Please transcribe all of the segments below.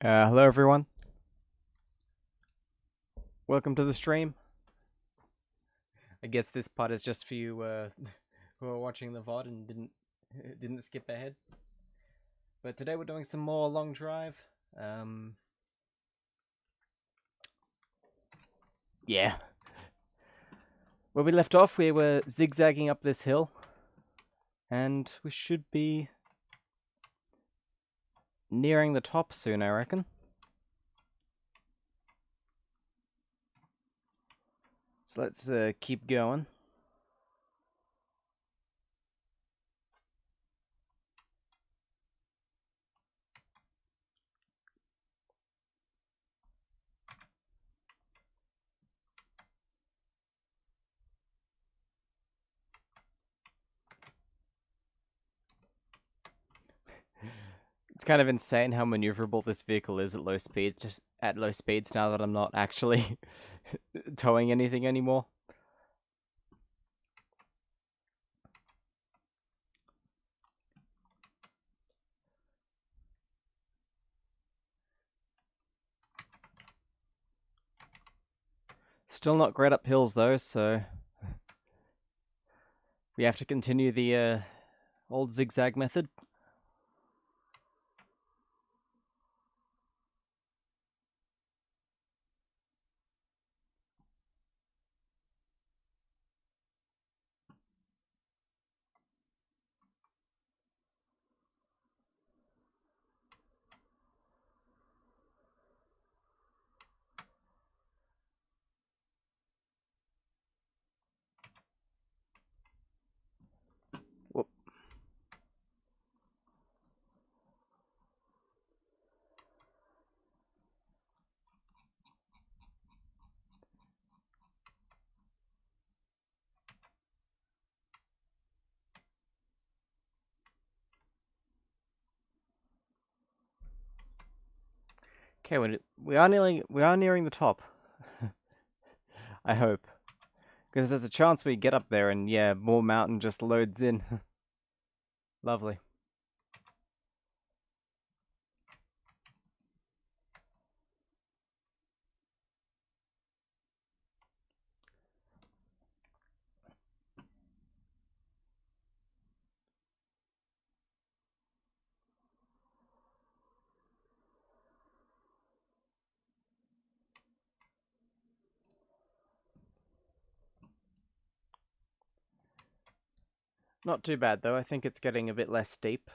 Hello everyone. Welcome to the stream. I guess this part is just for you who are watching the VOD and didn't skip ahead. But today we're doing some more long drive. Yeah. Where we left off, we were zigzagging up this hill, and we should be nearing the top soon, I reckon. So let's keep going. It's kind of insane how maneuverable this vehicle is at low speeds. Just at low speeds now that I'm not actually towing anything anymore. Still not great up hills though, so we have to continue the old zigzag method. Whoop. Okay, we are nearing the top. I hope, because there's a chance we get up there and yeah, more mountain just loads in. Lovely. Not too bad though. I think it's getting a bit less steep.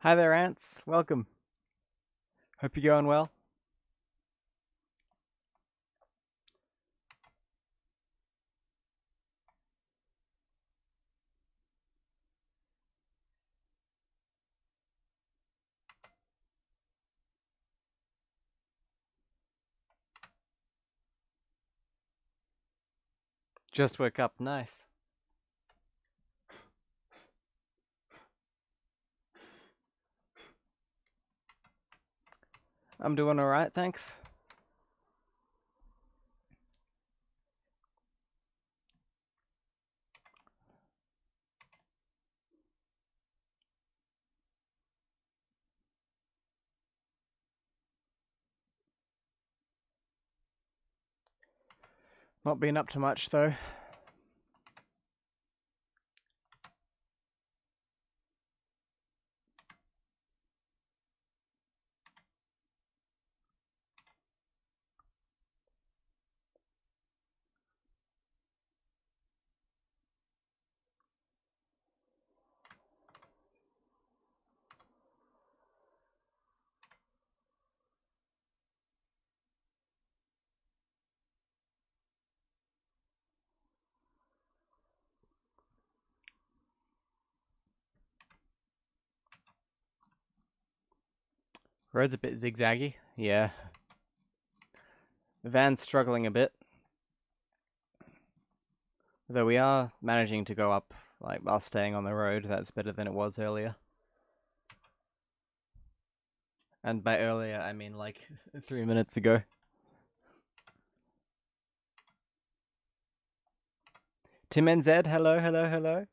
Hi there, ants. Welcome. Hope you're going well. Just woke up. Nice. I'm doing alright, thanks. Not been up to much though. Road's a bit zigzaggy. Yeah. The van's struggling a bit. Though we are managing to go up, like, while staying on the road. That's better than it was earlier. And by earlier, I mean, like, 3 minutes ago. Tim NZ, hello, hello, hello.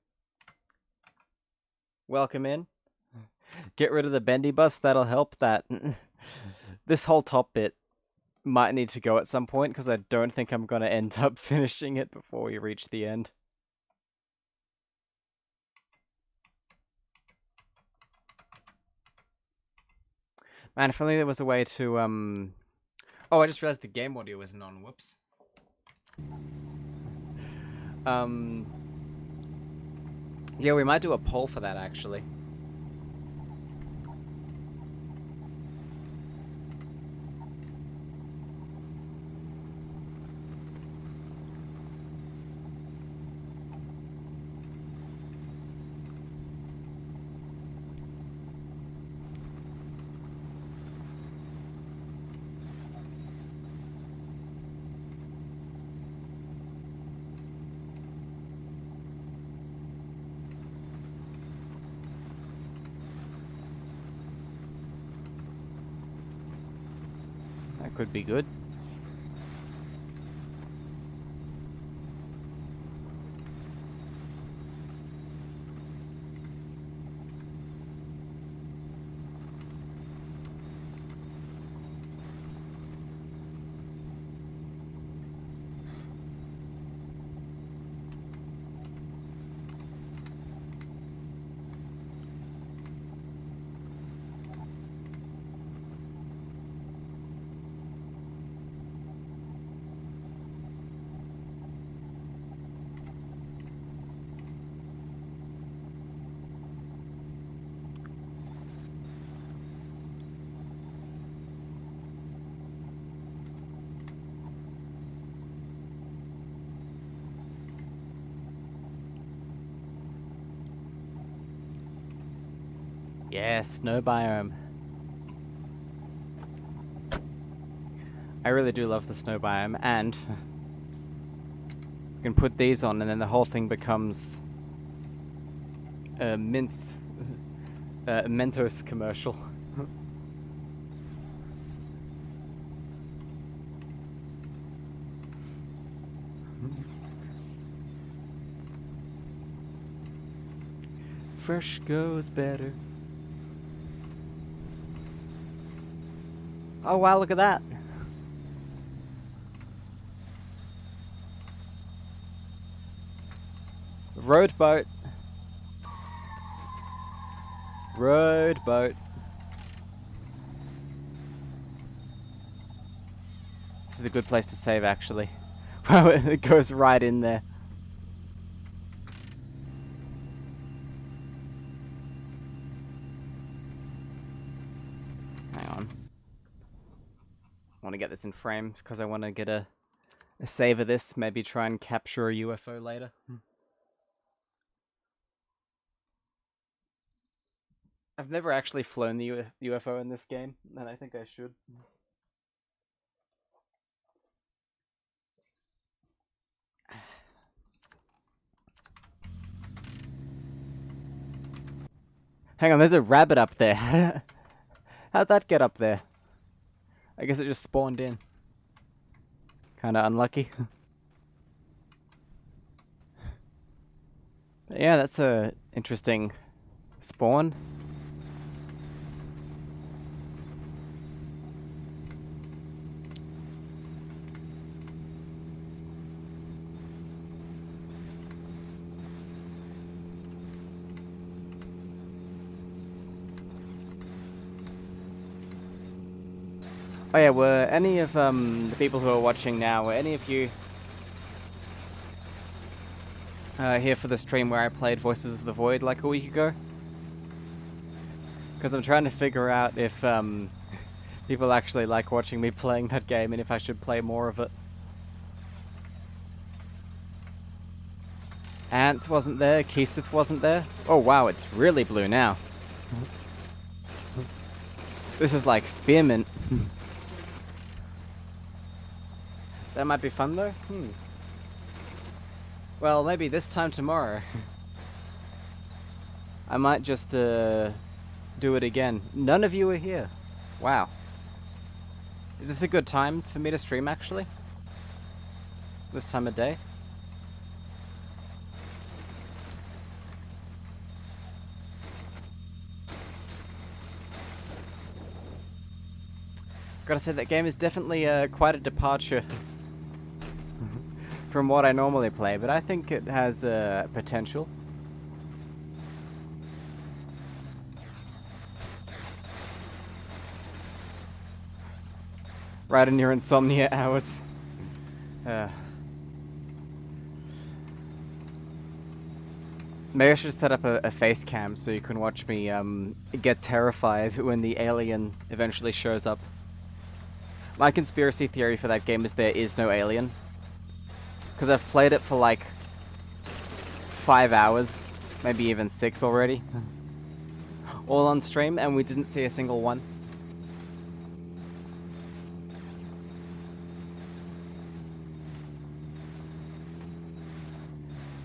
Welcome in. Get rid of the bendy bus, that'll help that. This whole top bit might need to go at some point, because I don't think I'm going to end up finishing it before we reach the end. Man, if only there was a way to, Oh, I just realized the game audio isn't on, whoops. Yeah, we might do a poll for that, actually. That could be good. Yeah, snow biome. I really do love the snow biome, and we can put these on, and then the whole thing becomes a Mentos commercial. Fresh goes better. Oh wow, look at that. Road boat. Road boat. This is a good place to save, actually. Wow, it goes right in there. Hang on. I want to get this in frames because I want to get a save of this. Maybe try and capture a UFO later. I've never actually flown the UFO in this game, and I think I should. Hang on, there's a rabbit up there. How'd that get up there? I guess it just spawned in. Kinda unlucky. Yeah, that's a interesting spawn. Oh yeah, were any of the people who are watching now, were any of you here for the stream where I played Voices of the Void like a week ago? Because I'm trying to figure out if people actually like watching me playing that game and if I should play more of it. Ants wasn't there, Keesith wasn't there. Oh wow, it's really blue now. This is like spearmint. That might be fun though. Well, maybe this time tomorrow. I might just do it again. None of you are here. Wow. Is this a good time for me to stream actually? This time of day? Gotta say, that game is definitely quite a departure from what I normally play, but I think it has potential. Right in your insomnia hours. Maybe I should set up a face cam so you can watch me get terrified when the alien eventually shows up. My conspiracy theory for that game is there is no alien. Because I've played it for like 5 hours, maybe even 6 already. All on stream, and we didn't see a single one.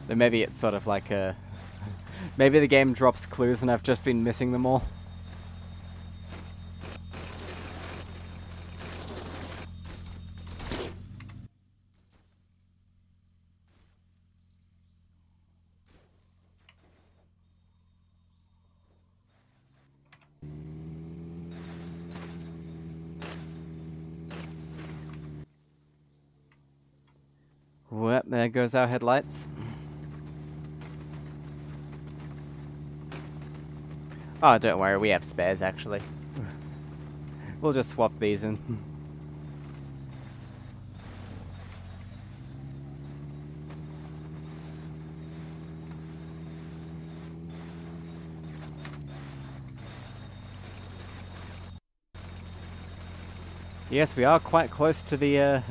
But maybe it's sort of like a... Maybe the game drops clues and I've just been missing them all. Well, there goes our headlights. Oh, don't worry, we have spares actually. We'll just swap these in. Yes, we are quite close to the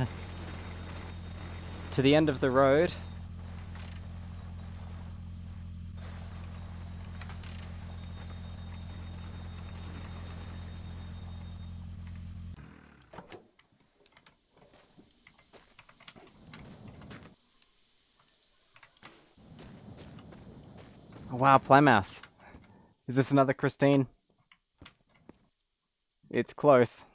end of the road. Oh, wow, Plymouth. Is this another Christine? It's close.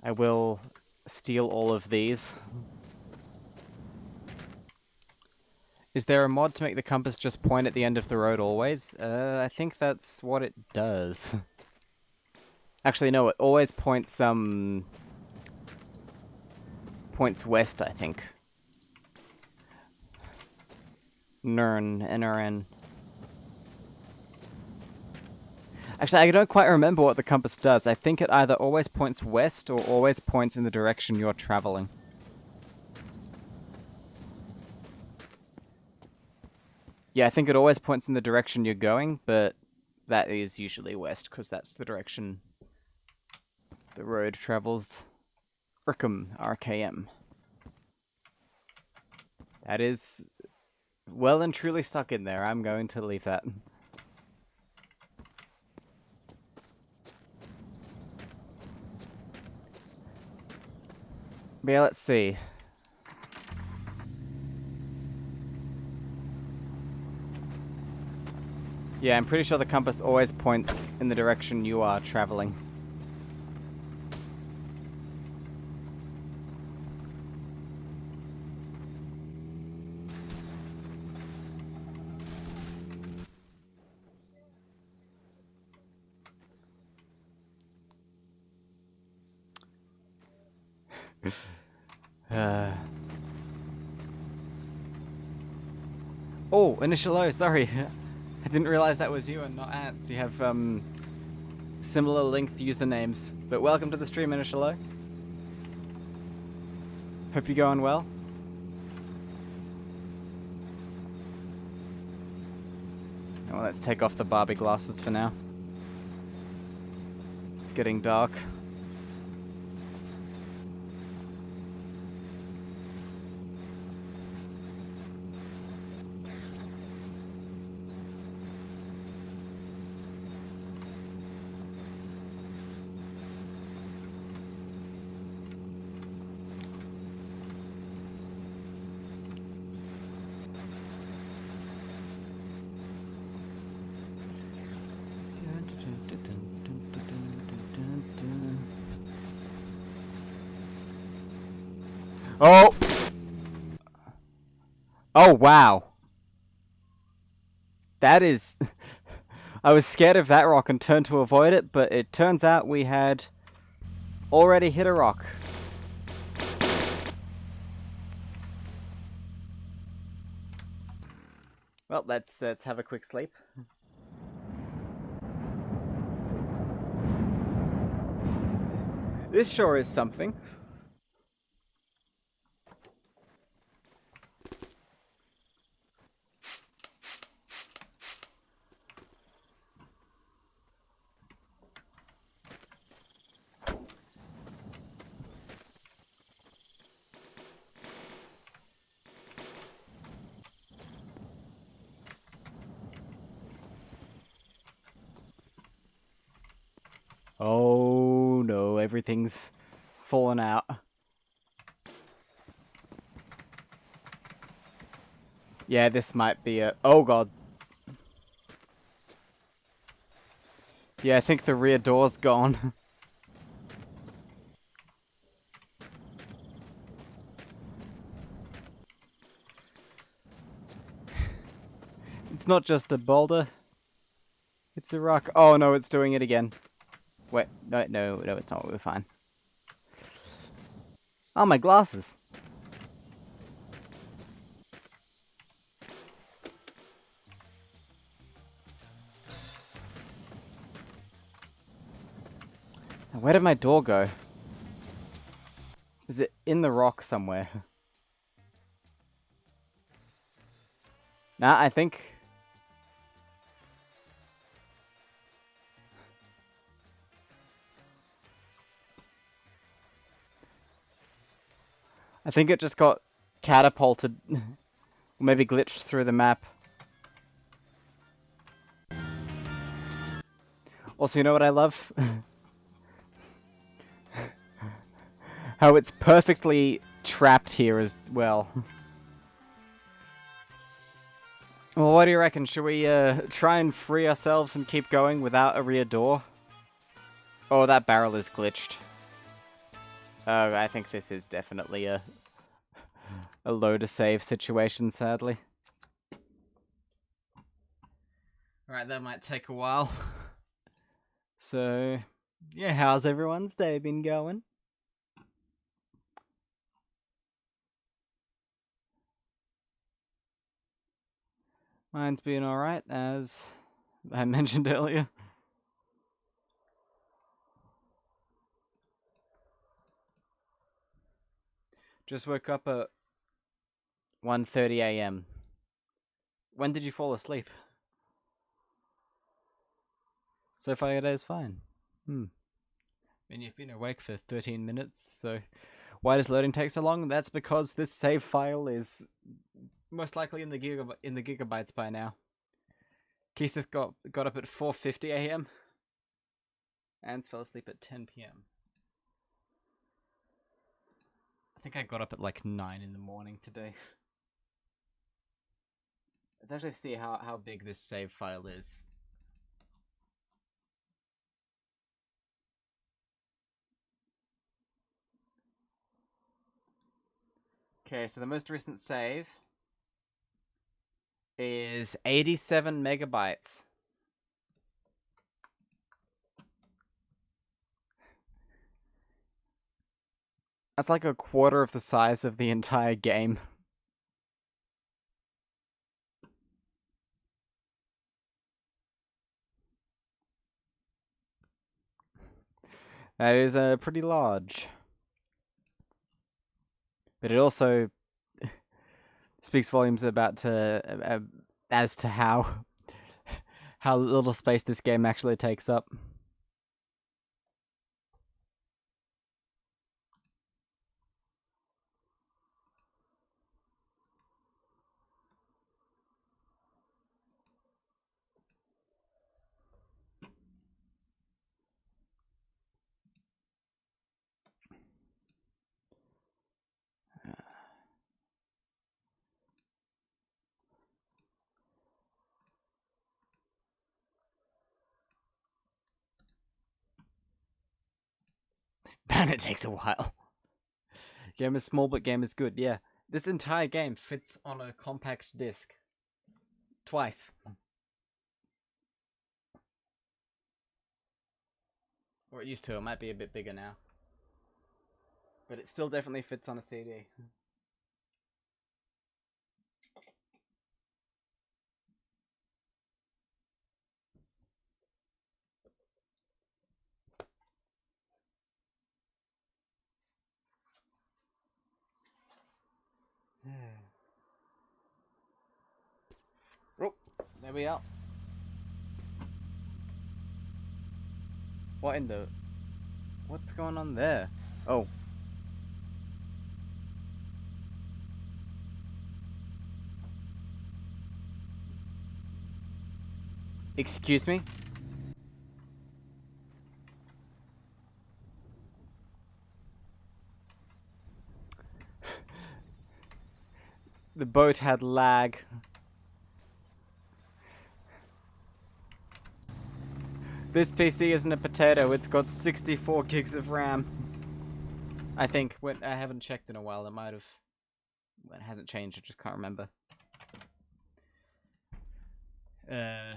I will steal all of these. Is there a mod to make the compass just point at the end of the road always? I think that's what it does. Actually, no, it always points, points west, I think. NRN. Actually, I don't quite remember what the compass does. I think it either always points west or always points in the direction you're traveling. Yeah, I think it always points in the direction you're going, but that is usually west, because that's the direction the road travels. Rickham, RKM. That is well and truly stuck in there. I'm going to leave that. But yeah, let's see. Yeah, I'm pretty sure the compass always points in the direction you are traveling. Oh, Initial O, sorry. I didn't realize that was you and not Ants. You have similar length usernames. But welcome to the stream, Initial O. Hope you're going well. Well, let's take off the Barbie glasses for now. It's getting dark. Oh! Oh, wow. That is... I was scared of that rock and turned to avoid it, but it turns out we had already hit a rock. Well, let's have a quick sleep. This sure is something. Oh no, everything's fallen out. Yeah, this might be a... Oh god. Yeah, I think the rear door's gone. It's not just a boulder. It's a rock. Oh no, it's doing it again. Wait, no, it's not. We're fine. Oh, my glasses. Where did my door go? Is it in the rock somewhere? Nah, I think... I think it just got catapulted. Or maybe glitched through the map. Also, you know what I love? How it's perfectly trapped here as well. Well, what do you reckon? Should we try and free ourselves and keep going without a rear door? Oh, that barrel is glitched. Oh, I think this is definitely a load of save situation, sadly. Alright, that might take a while. So, yeah, how's everyone's day been going? Mine's been alright, as I mentioned earlier. Just woke up at 1:30 a.m. When did you fall asleep? So far your day's fine. I mean, you've been awake for 13 minutes, so why does loading take so long? That's because this save file is most likely in the gigabytes by now. Keiseth got up at 4:50 a.m. and fell asleep at 10 p.m. I think I got up at like 9 in the morning today. Let's actually see how big this save file is. Okay, so the most recent save is 87 megabytes. That's like a quarter of the size of the entire game. That is pretty large. But it also speaks volumes about as to how little space this game actually takes up. Man, it takes a while. Game is small, but game is good. Yeah, this entire game fits on a compact disc. Twice. Or it used to. It might be a bit bigger now. But it still definitely fits on a CD. Oh, there we are. What in the... What's going on there? Oh. Excuse me? The boat had lag. This PC isn't a potato, it's got 64 gigs of RAM. I think. I haven't checked in a while, it might have... It hasn't changed, I just can't remember. It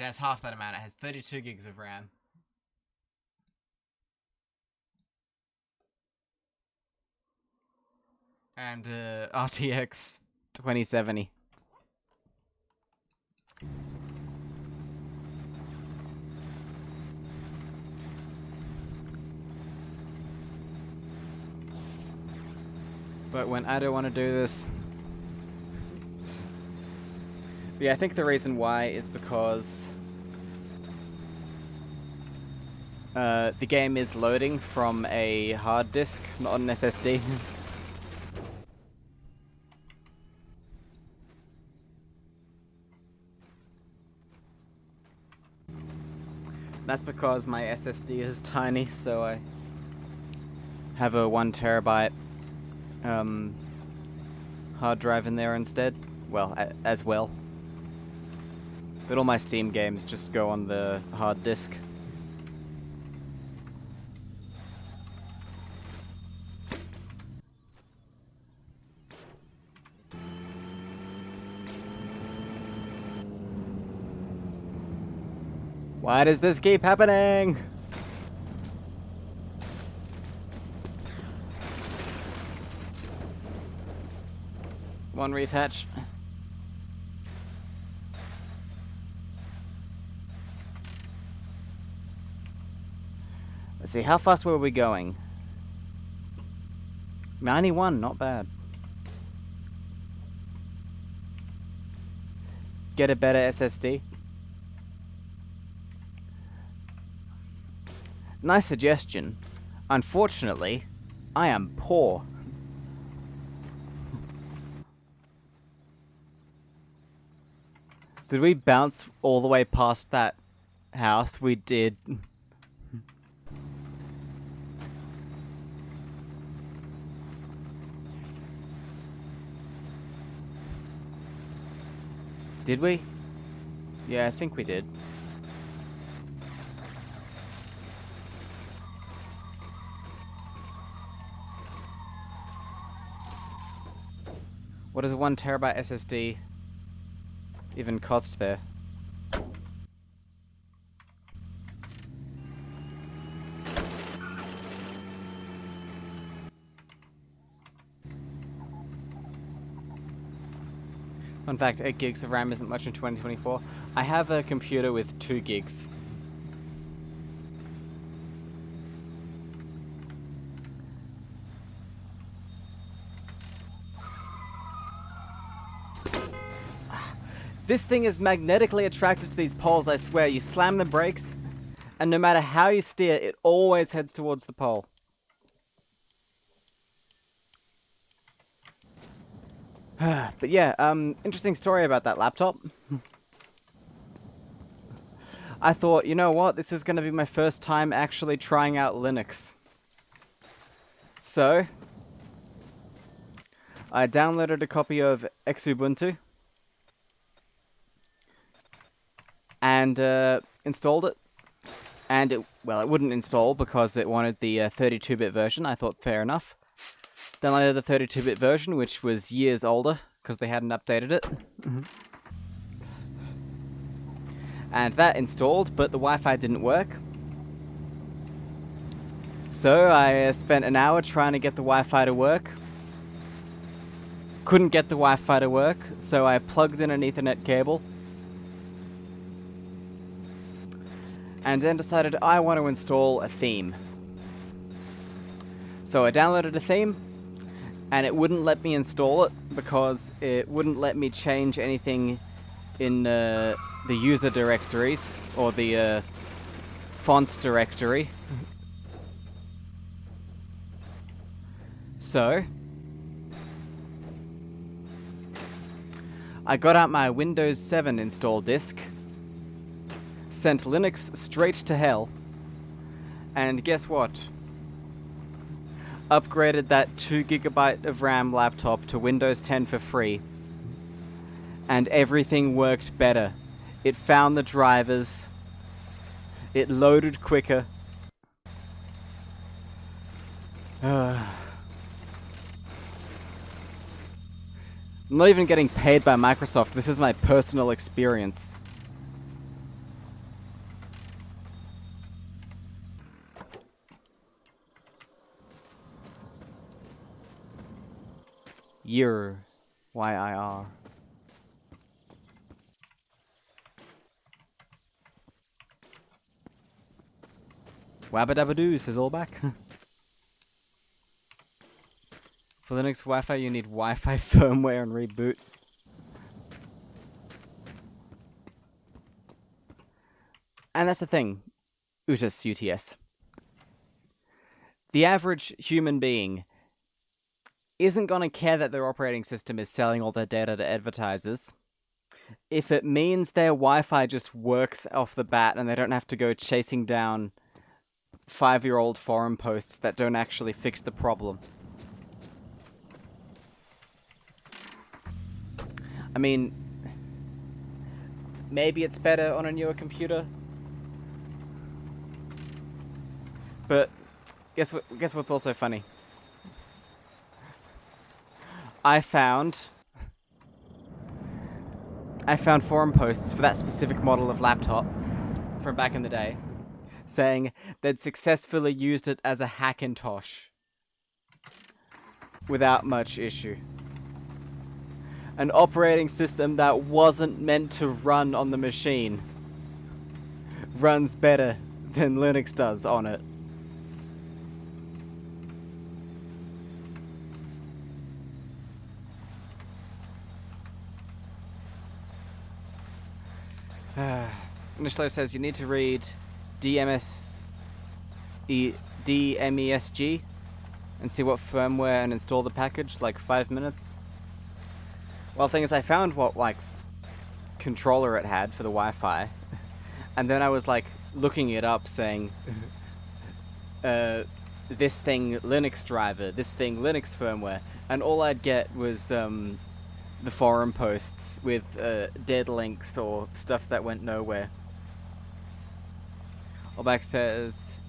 has half that amount, it has 32 gigs of RAM. And RTX 2070. But when I don't want to do this... Yeah, I think the reason why is because... the game is loading from a hard disk, not an SSD. That's because my SSD is tiny, so I have a 1 terabyte hard drive in there instead. Well, as well. But all my Steam games just go on the hard disk. Why does this keep happening? One reattach. Let's see, how fast were we going? 91, not bad. Get a better SSD. Nice suggestion. Unfortunately, I am poor. Did we bounce all the way past that house? We did. Did we? Yeah, I think we did. What does a 1 terabyte SSD even cost there? Fun fact, 8 gigs of RAM isn't much in 2024. I have a computer with 2 gigs. This thing is magnetically attracted to these poles, I swear. You slam the brakes, and no matter how you steer, it always heads towards the pole. But yeah, interesting story about that laptop. I thought, you know what, this is going to be my first time actually trying out Linux. So, I downloaded a copy of Xubuntu. And installed it. And it wouldn't install because it wanted the 32-bit version. I thought fair enough. Downloaded the 32-bit version, which was years older because they hadn't updated it. And that installed, but the Wi-Fi didn't work. So I spent an hour trying to get the Wi-Fi to work. Couldn't get the Wi-Fi to work, so I plugged in an Ethernet cable. And then decided I want to install a theme. So I downloaded a theme, and it wouldn't let me install it because it wouldn't let me change anything in the user directories or the fonts directory. So I got out my Windows 7 install disk, sent Linux straight to hell, and guess what? Upgraded that 2GB of RAM laptop to Windows 10 for free, and everything worked better. It found the drivers, it loaded quicker. I'm not even getting paid by Microsoft, this is my personal experience. YIR. Y-I-R. Wabba-dabba-doo, says all back. For Linux Wi-Fi, you need Wi-Fi firmware and reboot. And that's the thing. UTS, UTS. The average human being isn't going to care that their operating system is selling all their data to advertisers if it means their Wi-Fi just works off the bat and they don't have to go chasing down 5-year-old forum posts that don't actually fix the problem. I mean, maybe it's better on a newer computer, but guess what's also funny? I found forum posts for that specific model of laptop from back in the day saying they'd successfully used it as a Hackintosh without much issue. An operating system that wasn't meant to run on the machine runs better than Linux does on it. Nishlo says you need to read DMESG and see what firmware and install the package, like 5 minutes. Well, the thing is, I found what, like, controller it had for the Wi-Fi, and then I was, like, looking it up, saying, this thing Linux driver, this thing Linux firmware, and all I'd get was, the forum posts with, dead links or stuff that went nowhere. Olback says,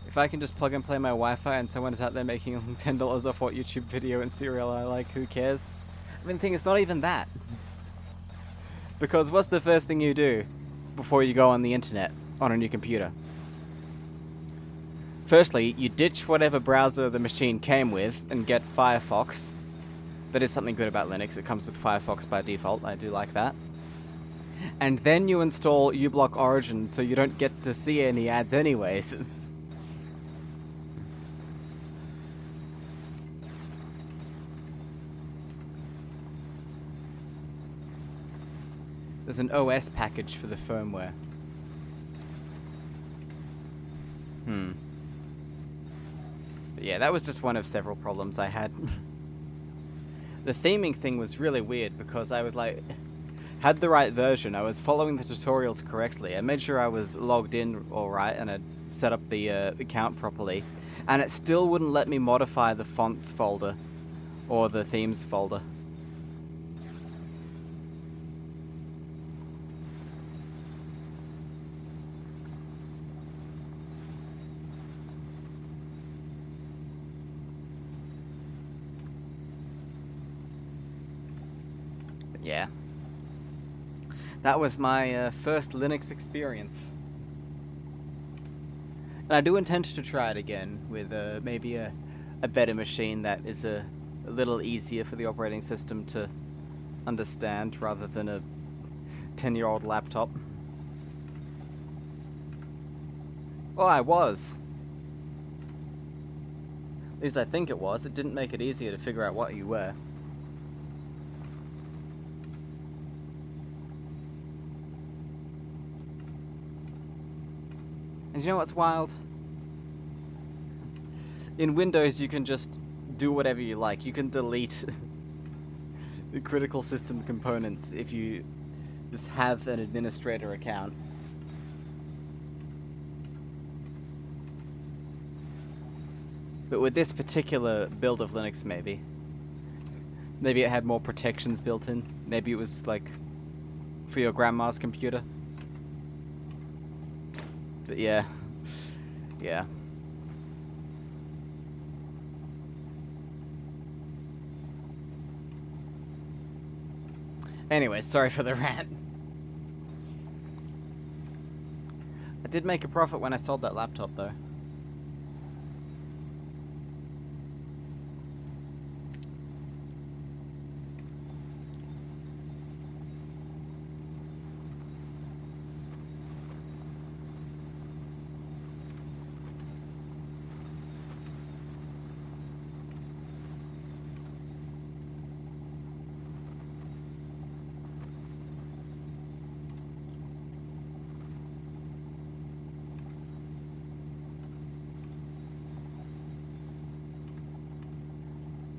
if I can just plug and play my Wi-Fi and someone is out there making $10 off what YouTube video and serial I like, who cares? I mean, the thing is, not even that. Because what's the first thing you do before you go on the internet on a new computer? Firstly, you ditch whatever browser the machine came with and get Firefox. That is something good about Linux, it comes with Firefox by default, I do like that. And then you install uBlock Origin so you don't get to see any ads anyways. There's an OS package for the firmware. But yeah, that was just one of several problems I had. The theming thing was really weird because I was like, had the right version, I was following the tutorials correctly, I made sure I was logged in alright and I'd set up the account properly, and it still wouldn't let me modify the fonts folder or the themes folder. yeah. That was my first Linux experience. And I do intend to try it again with maybe a better machine that is a little easier for the operating system to understand rather than a 10-year-old laptop. Oh, I was. At least I think it was. It didn't make it easier to figure out what you were. And you know what's wild? In Windows, you can just do whatever you like. You can delete the critical system components if you just have an administrator account. But with this particular build of Linux, maybe it had more protections built in. Maybe it was like for your grandma's computer. But yeah. Anyway, sorry for the rant. I did make a profit when I sold that laptop, though.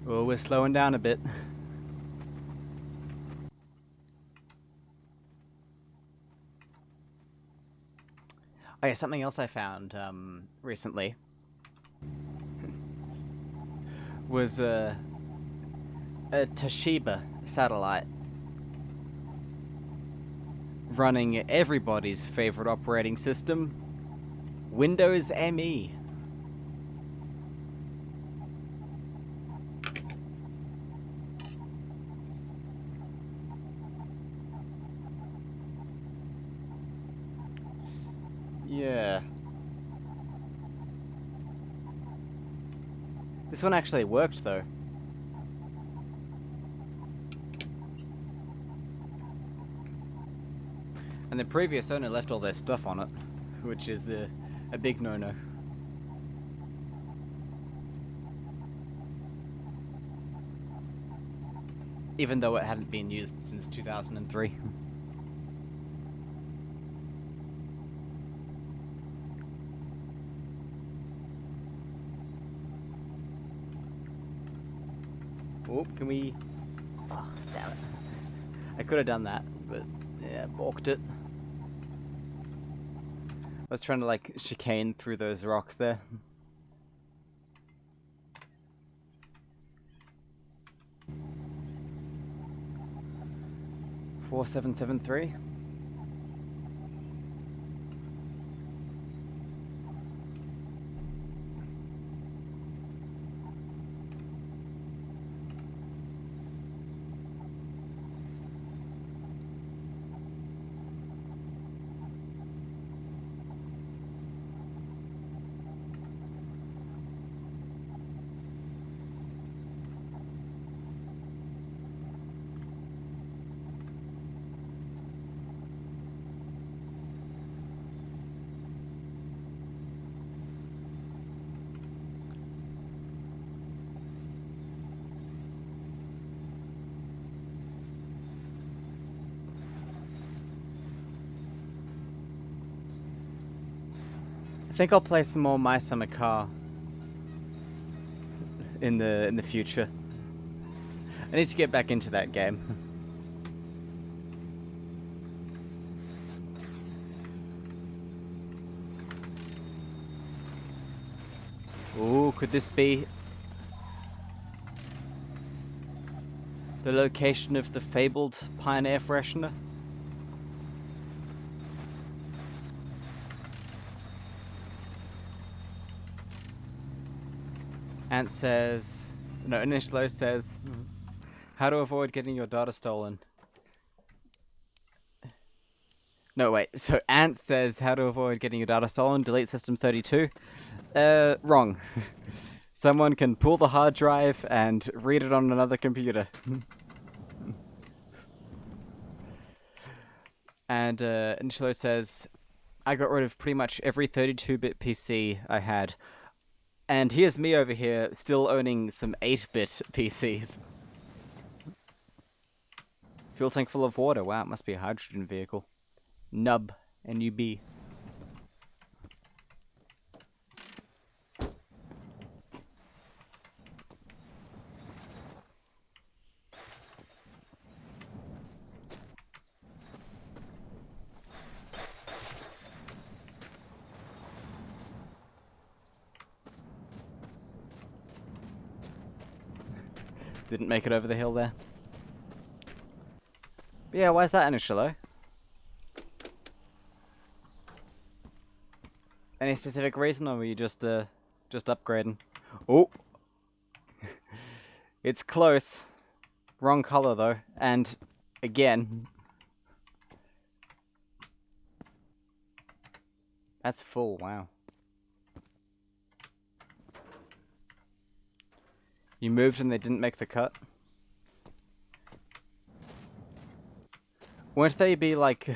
Well, we're slowing down a bit. Oh yeah, something else I found recently was a Toshiba satellite running everybody's favorite operating system, Windows ME. Yeah. This one actually worked, though. And the previous owner left all their stuff on it, which is a big no-no. Even though it hadn't been used since 2003. Oh, can we... Oh, damn it. I could have done that, but yeah, balked it. I was trying to, like, chicane through those rocks there. $4773. I think I'll play some more My Summer Car in the future. I need to get back into that game. Ooh, could this be the location of the fabled Pioneer freshener? Ant says... No, Inishlo says... How to avoid getting your data stolen. No, wait. So Ant says how to avoid getting your data stolen. Delete system 32. Wrong. Someone can pull the hard drive and read it on another computer. And Inchlo says, I got rid of pretty much every 32-bit PC I had. And here's me over here, still owning some 8-bit PCs. Fuel tank full of water. Wow, it must be a hydrogen vehicle. Nub. N-U-B. Didn't make it over the hill there. But yeah, why is that initially? Any specific reason, or were you just upgrading? Oh! It's close. Wrong color, though. And, again... That's full, wow. You moved and they didn't make the cut? Won't they be like...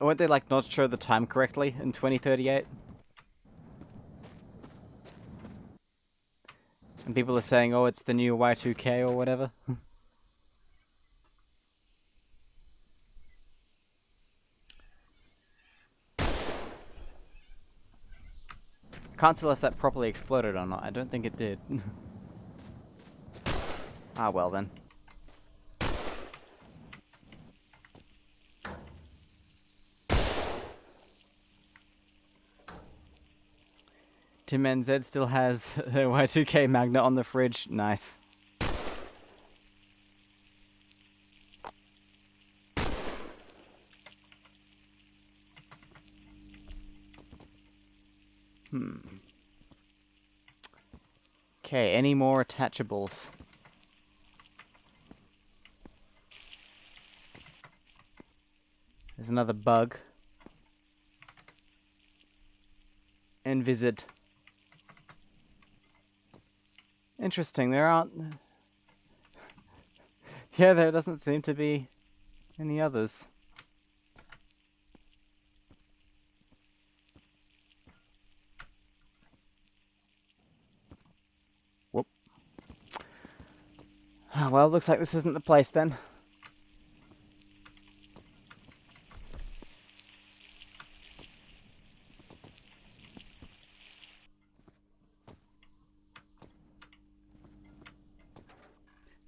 won't they like not show the time correctly in 2038? And people are saying, oh, it's the new Y2K or whatever? Can't tell if that properly exploded or not. I don't think it did. Ah, well then. Tim NZ still has the Y2K magnet on the fridge. Nice. Okay, any more attachables? There's another bug. Envisage. Interesting, there aren't... yeah, there doesn't seem to be any others. Whoop. Well, looks like this isn't the place then.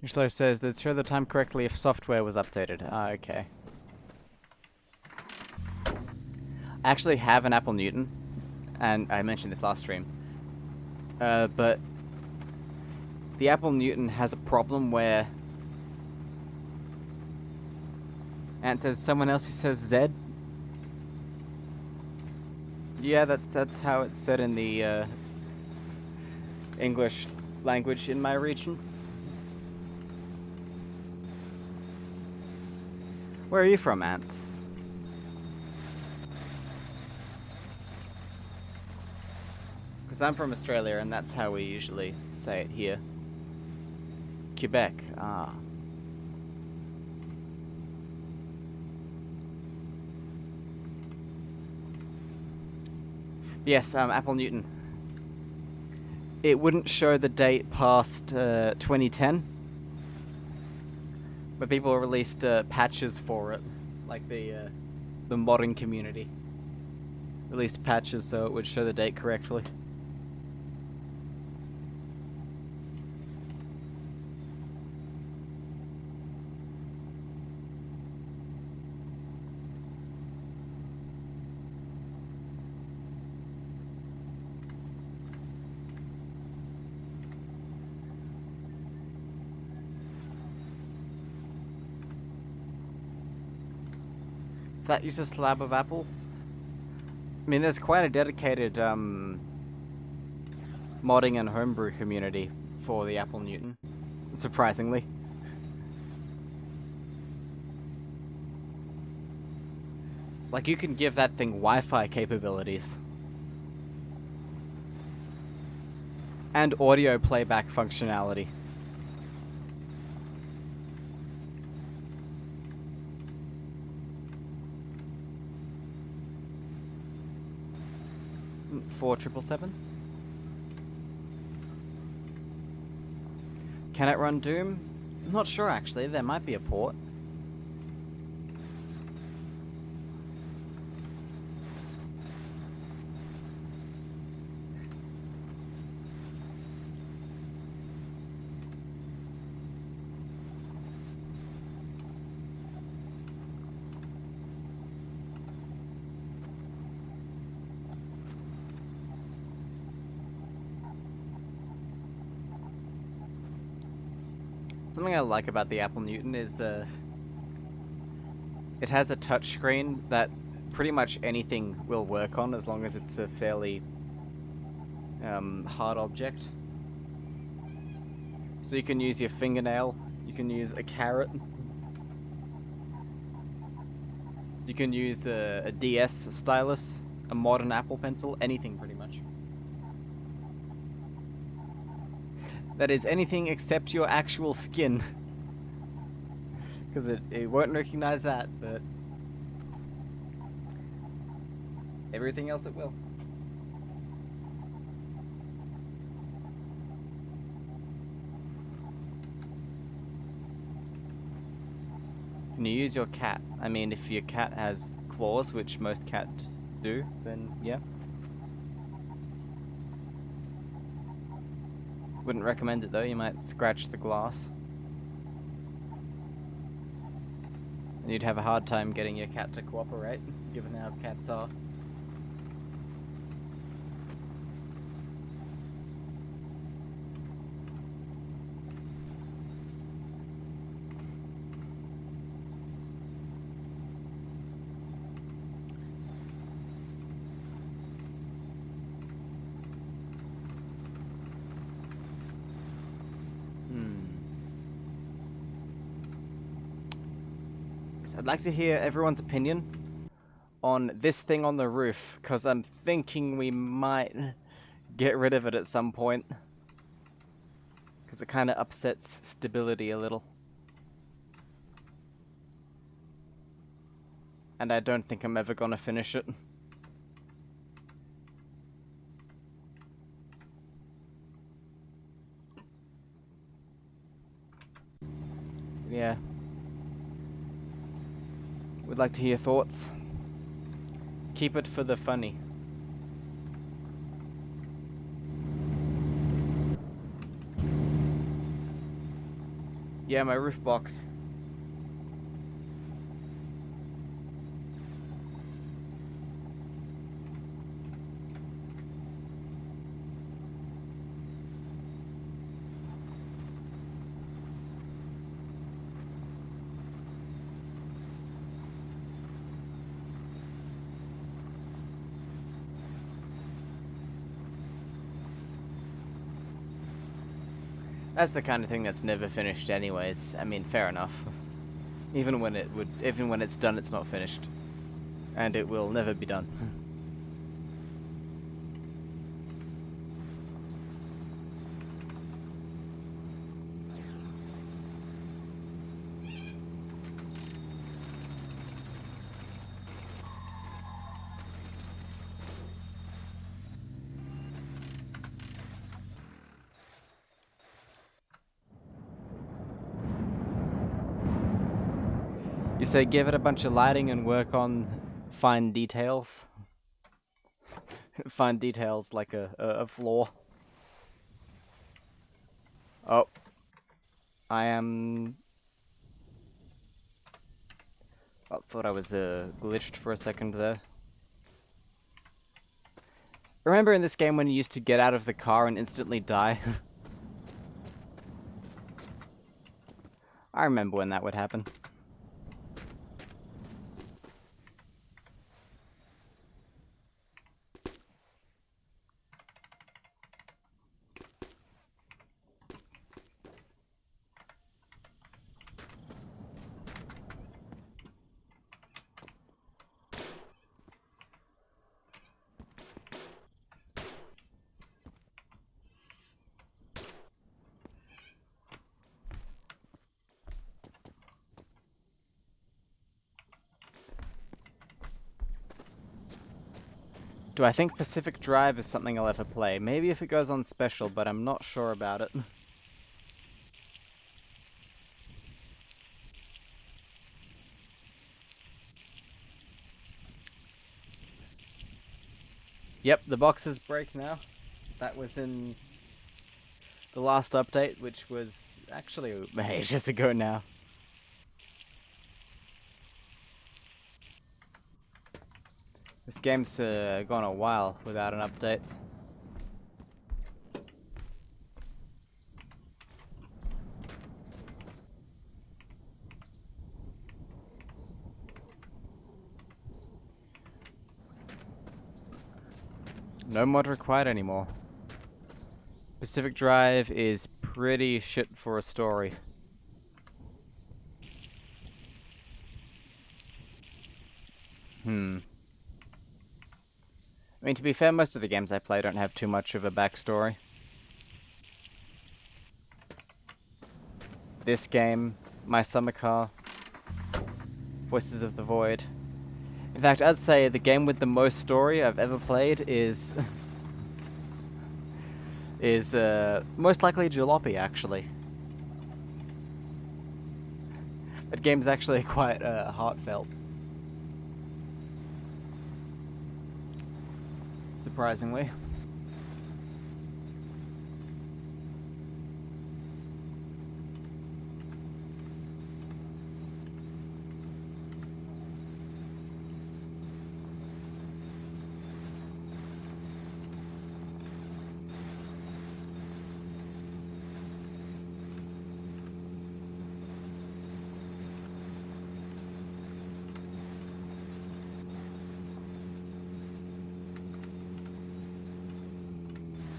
Nishlo says, let's show the time correctly if software was updated. Ah, okay. I actually have an Apple Newton, and I mentioned this last stream. But the Apple Newton has a problem where... and it says someone else who says Z. Yeah, that's how it's said in the English language in my region. Where are you from, Ants? Because I'm from Australia, and that's how we usually say it here. Quebec, ah. Yes, Apple Newton. It wouldn't show the date past 2010. But people released patches for it, like the modding community released patches so it would show the date correctly. That uses slab of apple. I mean, there's quite a dedicated modding and homebrew community for the Apple Newton, surprisingly. Like, you can give that thing Wi-Fi capabilities. And audio playback functionality. Four 777. Can it run Doom? I'm not sure actually, there might be a port. Something I like about the Apple Newton is it has a touchscreen that pretty much anything will work on as long as it's a fairly hard object. So you can use your fingernail, you can use a carrot, you can use a DS stylus, a modern Apple Pencil, anything pretty much. That is anything except your actual skin. Because it won't recognize that, but everything else it will. Can you use your cat? I mean, if your cat has claws, which most cats do, then yeah. Wouldn't recommend it though, you might scratch the glass. And you'd have a hard time getting your cat to cooperate, given how cats are. I'd like to hear everyone's opinion on this thing on the roof, because I'm thinking we might get rid of it at some point. Because it kind of upsets stability a little. And I don't think I'm ever going to finish it. Yeah. Would like to hear thoughts. Keep it for the funny. Yeah, my roof box. That's the kind of thing that's never finished anyways. I mean, fair enough. Even when it's done, it's not finished. And it will never be done. You say give it a bunch of lighting and work on fine details. Fine details like a floor. Oh. I am... I thought I was glitched for a second there. Remember in this game when you used to get out of the car and instantly die? I remember when that would happen. Do I think Pacific Drive is something I'll ever play? Maybe if it goes on special, but I'm not sure about it. Yep, the boxes break now. That was in the last update, which was actually ages ago now. This game's gone a while without an update. No mod required anymore. Pacific Drive is pretty shit for a story. I mean, to be fair, most of the games I play don't have too much of a backstory. This game, My Summer Car, Voices of the Void. In fact, I'd say the game with the most story I've ever played is most likely Jalopy, actually. That game's actually quite heartfelt. Surprisingly.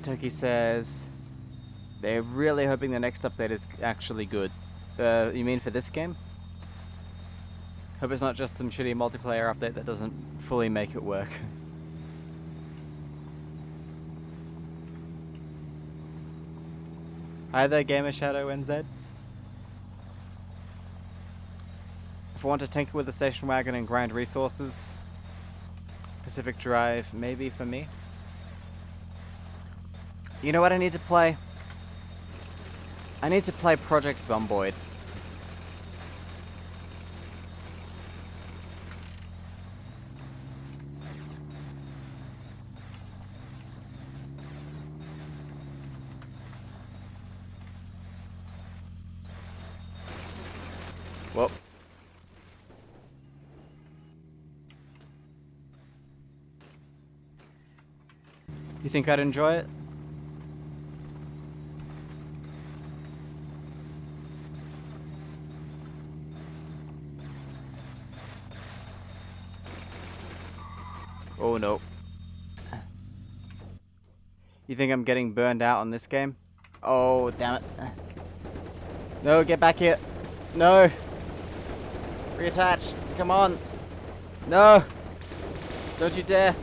Toki says they're really hoping the next update is actually good. You mean for this game? Hope it's not just some shitty multiplayer update that doesn't fully make it work. Hi there, Gamer Shadow NZ. If I want to tinker with the station wagon and grind resources, Pacific Drive maybe for me. You know what I need to play? I need to play Project Zomboid. Whoa. You think I'd enjoy it? Oh no. You think I'm getting burned out on this game? Oh, damn it. No, get back here. No. Reattach. Come on. No. Don't you dare.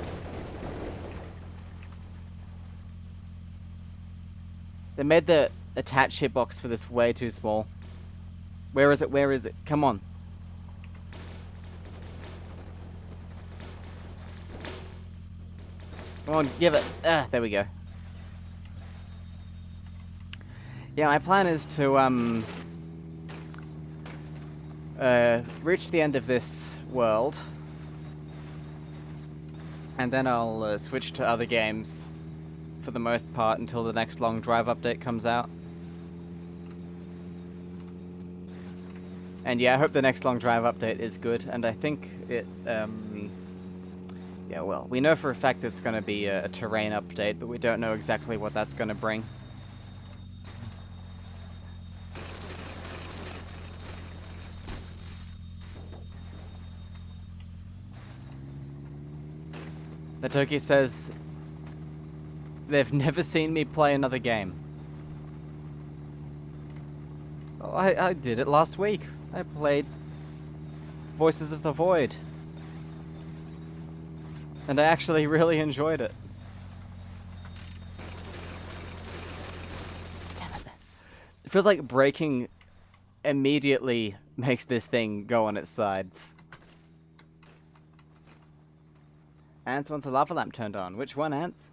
They made the attach hitbox for this way too small. Where is it? Where is it? Come on. Come on, give it. Ah, there we go. Yeah, my plan is to reach the end of this world, and then I'll switch to other games for the most part until the next Long Drive update comes out. And yeah, I hope the next Long Drive update is good, and I think it, yeah, well, we know for a fact it's going to be a terrain update, but we don't know exactly what that's going to bring. Natoki says they've never seen me play another game. Oh, I did it last week. I played Voices of the Void. And I actually really enjoyed it. Damn it. It feels like breaking immediately makes this thing go on its sides. Ants wants a lava lamp turned on. Which one, Ants?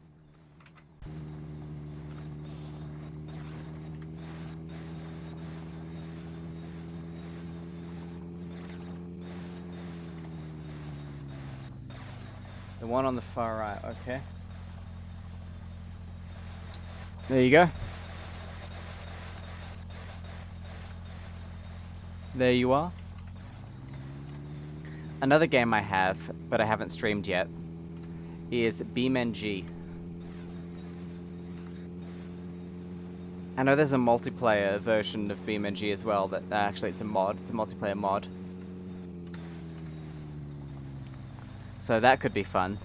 The one on the far right, okay. There you go. There you are. Another game I have, but I haven't streamed yet, is BeamNG. I know there's a multiplayer version of BeamNG as well, that actually it's a mod, it's a multiplayer mod. So that could be fun.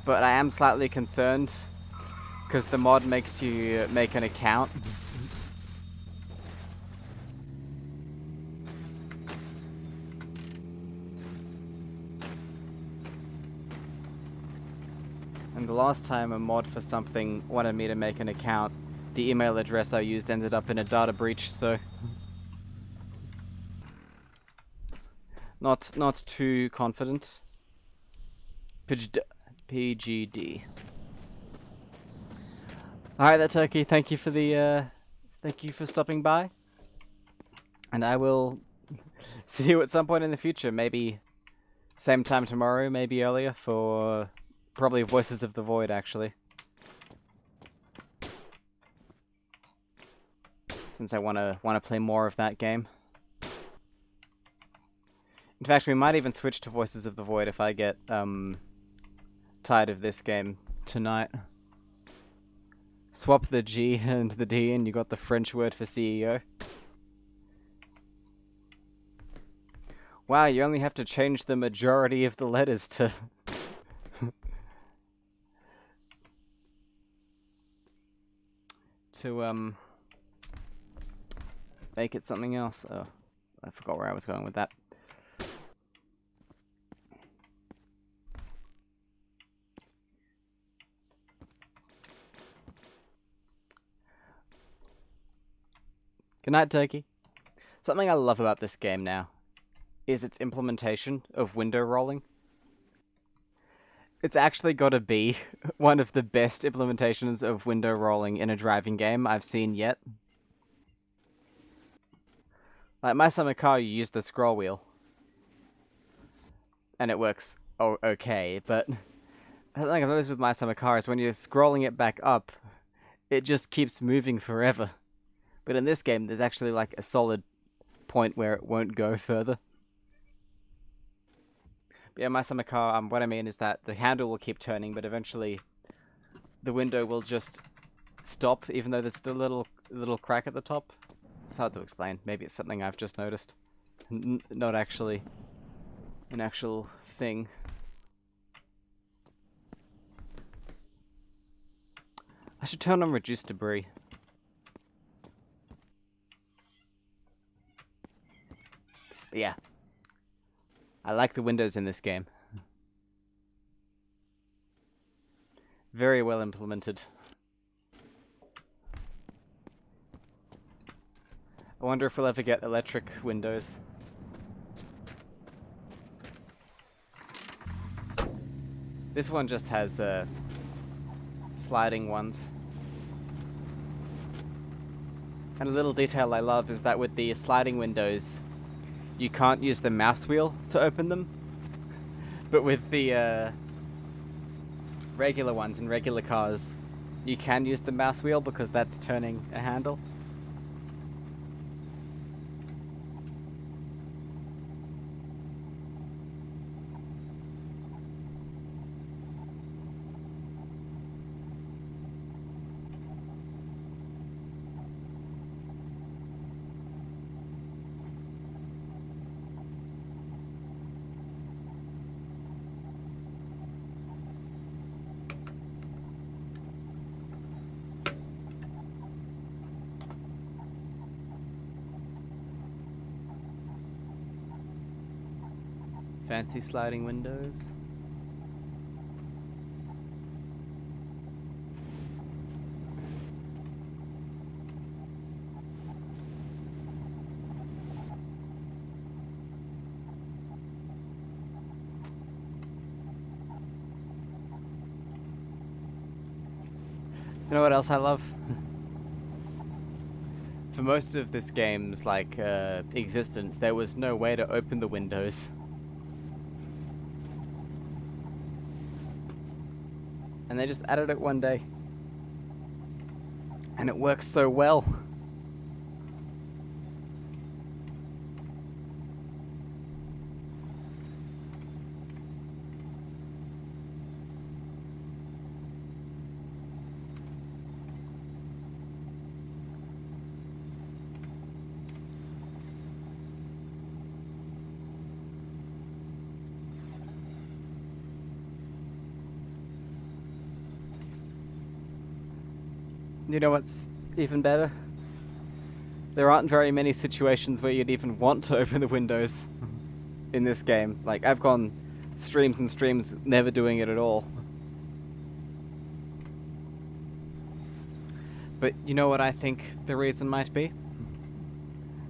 But I am slightly concerned, because the mod makes you make an account. And the last time a mod for something wanted me to make an account, the email address I used ended up in a data breach, so... Not too confident. PGD. Alright, that turkey, thank you for the, thank you for stopping by. And I will see you at some point in the future, maybe same time tomorrow, maybe earlier, for probably Voices of the Void, actually. Since I wanna play more of that game. In fact, we might even switch to Voices of the Void if I get tired of this game tonight. Swap the G and the D and you got the French word for CEO. Wow, you only have to change the majority of the letters to... to, make it something else. Oh, I forgot where I was going with that. Good night, Turkey. Something I love about this game now is its implementation of window rolling. It's actually got to be one of the best implementations of window rolling in a driving game I've seen yet. Like, My Summer Car, you use the scroll wheel. And it works okay, but... I think I've noticed with My Summer Car is when you're scrolling it back up, it just keeps moving forever. But in this game, there's actually like a solid point where it won't go further. But yeah, My Summer Car, what I mean is that the handle will keep turning, but eventually the window will just stop, even though there's still a little crack at the top. It's hard to explain. Maybe it's something I've just noticed. Not actually an actual thing. I should turn on Reduce Debris. But yeah. I like the windows in this game. Very well implemented. I wonder if we'll ever get electric windows. This one just has sliding ones. And a little detail I love is that with the sliding windows, you can't use the mouse wheel to open them. But with the regular ones in regular cars, you can use the mouse wheel because that's turning a handle. Fancy sliding windows. You know what else I love? For most of this game's existence, there was no way to open the windows. And they just added it one day. And it works so well. You know what's even better? There aren't very many situations where you'd even want to open the windows in this game. Like, I've gone streams and streams never doing it at all. But you know what I think the reason might be?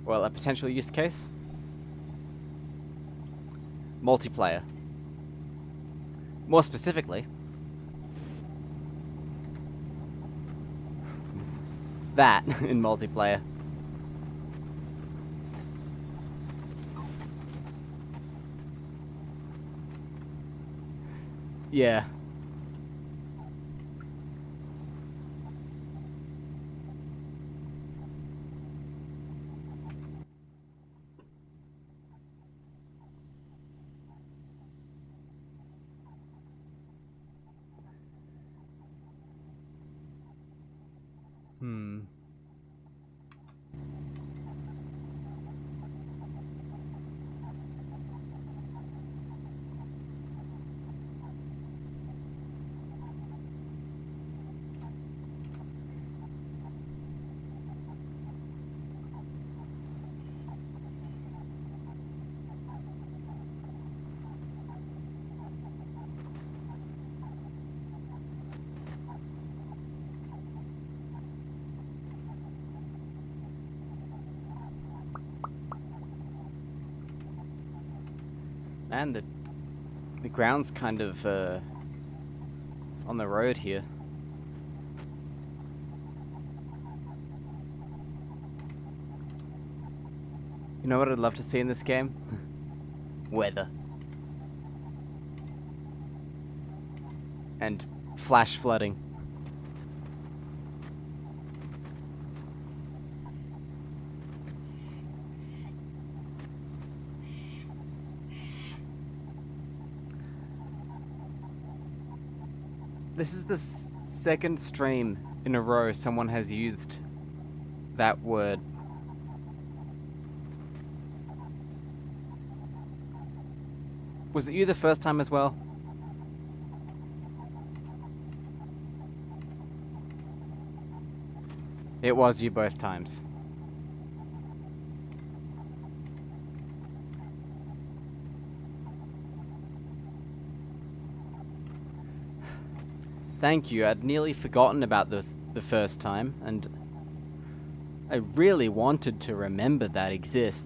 Well, a potential use case? Multiplayer. More specifically, that in multiplayer. Yeah. Hmm. And the ground's kind of on the road here. You know what I'd love to see in this game? Weather. And flash flooding. This is the second stream in a row someone has used that word. Was it you the first time as well? It was you both times. Thank you. I'd nearly forgotten about the first time, and I really wanted to remember that exists.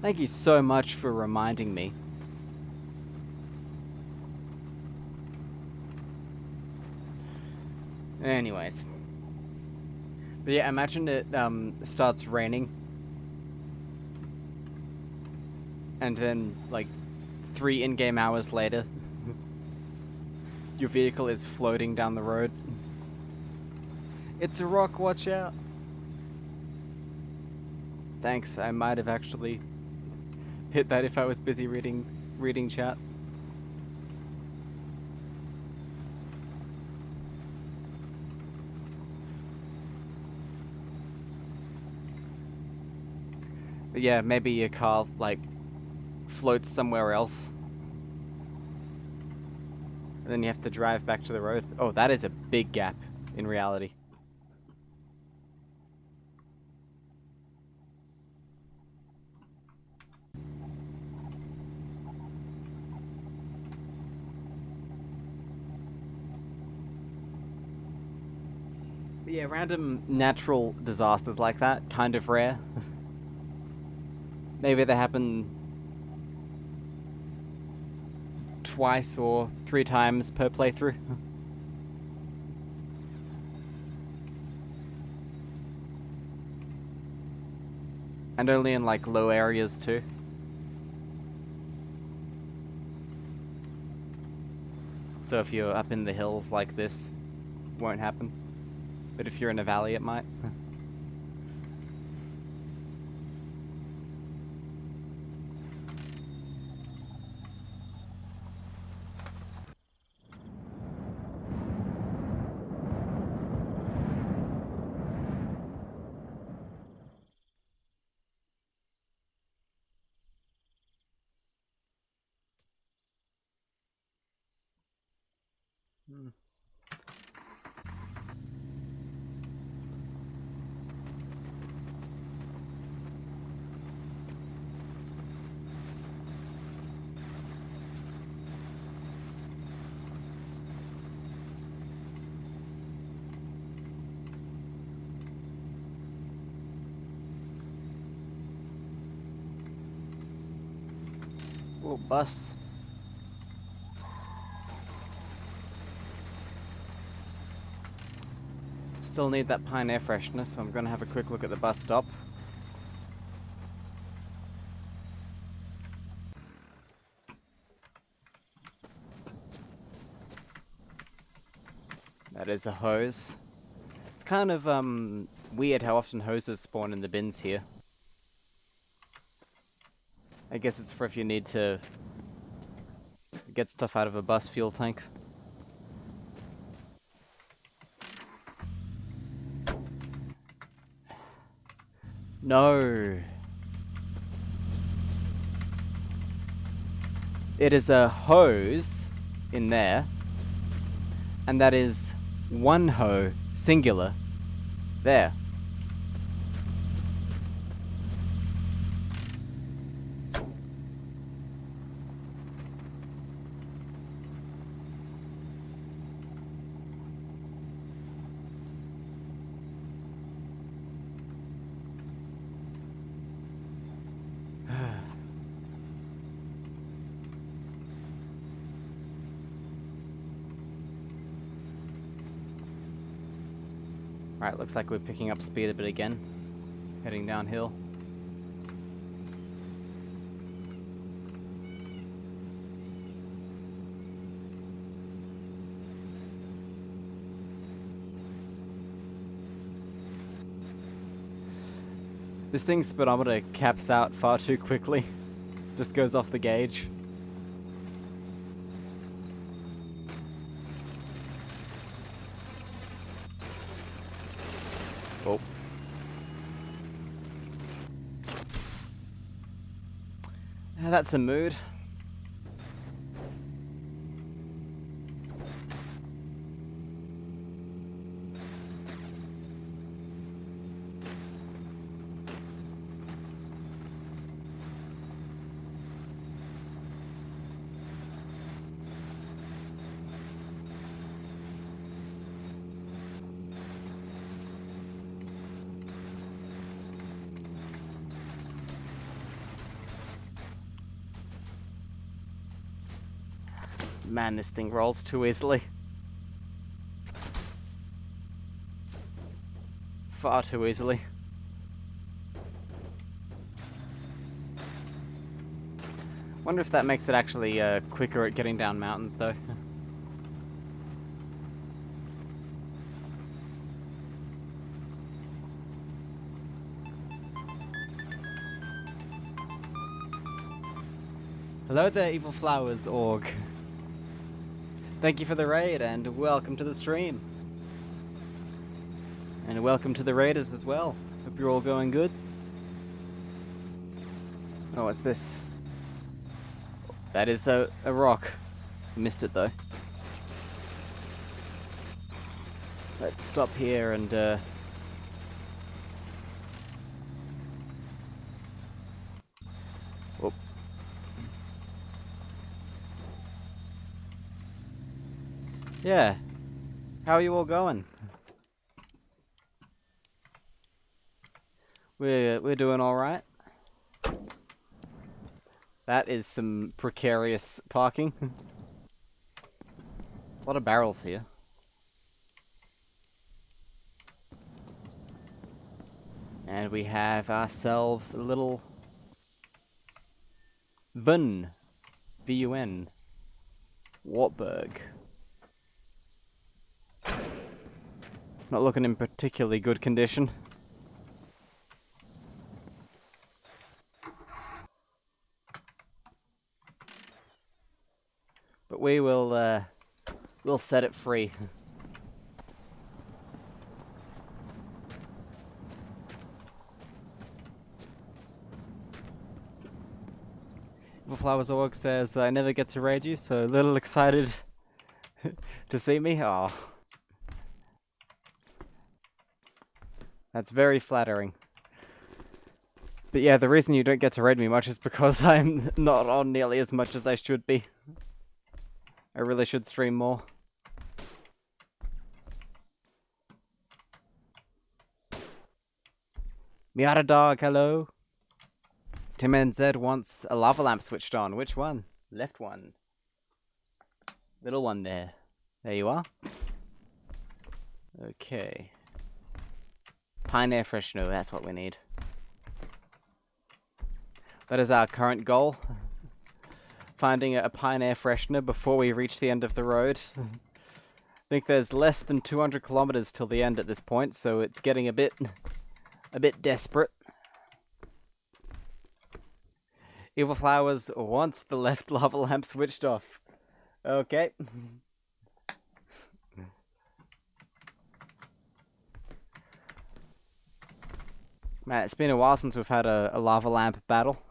Thank you so much for reminding me. Anyways. But yeah, imagine it starts raining. And then, like, 3 in-game hours later, your vehicle is floating down the road. It's a rock, watch out. Thanks, I might have actually hit that if I was busy reading chat. But yeah, maybe your car, like, floats somewhere else. And then you have to drive back to the road. Oh, that is a big gap in reality. But yeah, random natural disasters like that, kind of rare. Maybe they happen twice or 3 times per playthrough. And only in like low areas too. So if you're up in the hills like this, it won't happen. But if you're in a valley, it might. Hmm. Oh, bus. Still need that pine air freshener, so I'm gonna have a quick look at the bus stop. That is a hose. It's kind of weird how often hoses spawn in the bins here. I guess it's for if you need to get stuff out of a bus fuel tank. No. It is a hose in there, and that is one hoe, singular, there. Right, looks like we're picking up speed a bit again. Heading downhill. This thing's speedometer caps out far too quickly. Just goes off the gauge. Oh. That's a mood. Man, this thing rolls too easily. Far too easily. Wonder if that makes it actually quicker at getting down mountains, though. Hello there, Evil Flowers org. Thank you for the raid, and welcome to the stream. And welcome to the raiders as well. Hope you're all going good. Oh, what's this? That is a rock. Missed it, though. Let's stop here and, Oh. Yeah. How are you all going? We're doing all right. That is some precarious parking. A lot of barrels here. And we have ourselves a little Vun. V-U-N. Wartburg. Not looking in particularly good condition. But we'll set it free. Flowers Org says, I never get to raid you, so a little excited to see me. Oh. That's very flattering. But yeah, the reason you don't get to raid me much is because I'm not on nearly as much as I should be. I really should stream more. Miata Dog, hello. Tim NZ wants a lava lamp switched on. Which one? Left one. Little one there. There you are. Okay. Pine air freshener, that's what we need. That is our current goal. Finding a pine air freshener before we reach the end of the road. I think there's less than 200 kilometers till the end at this point, so it's getting a bit desperate. Evil Flowers wants the left lava lamp switched off. Okay. Man, it's been a while since we've had a lava lamp battle.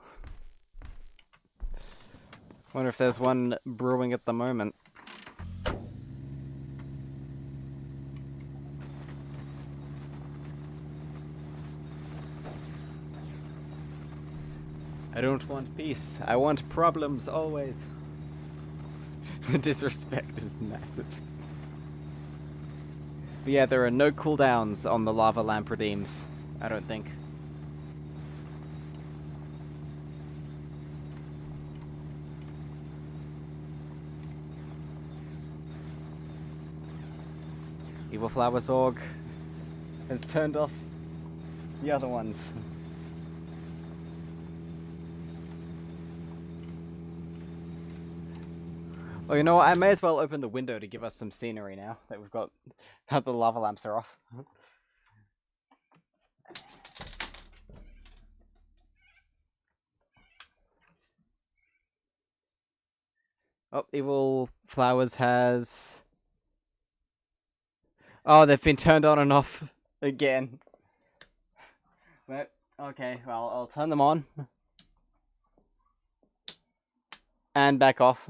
Wonder if there's one brewing at the moment. I don't want peace. I want problems always. The disrespect is massive. But yeah, there are no cooldowns on the lava lamp redeems, I don't think. Evil Flowers Org has turned off the other ones. Well, you know what? I may as well open the window to give us some scenery now that we've got that the lava lamps are off. Oh, Evil Flowers has... Oh, they've been turned on and off again. But, okay, well, I'll turn them on. And back off.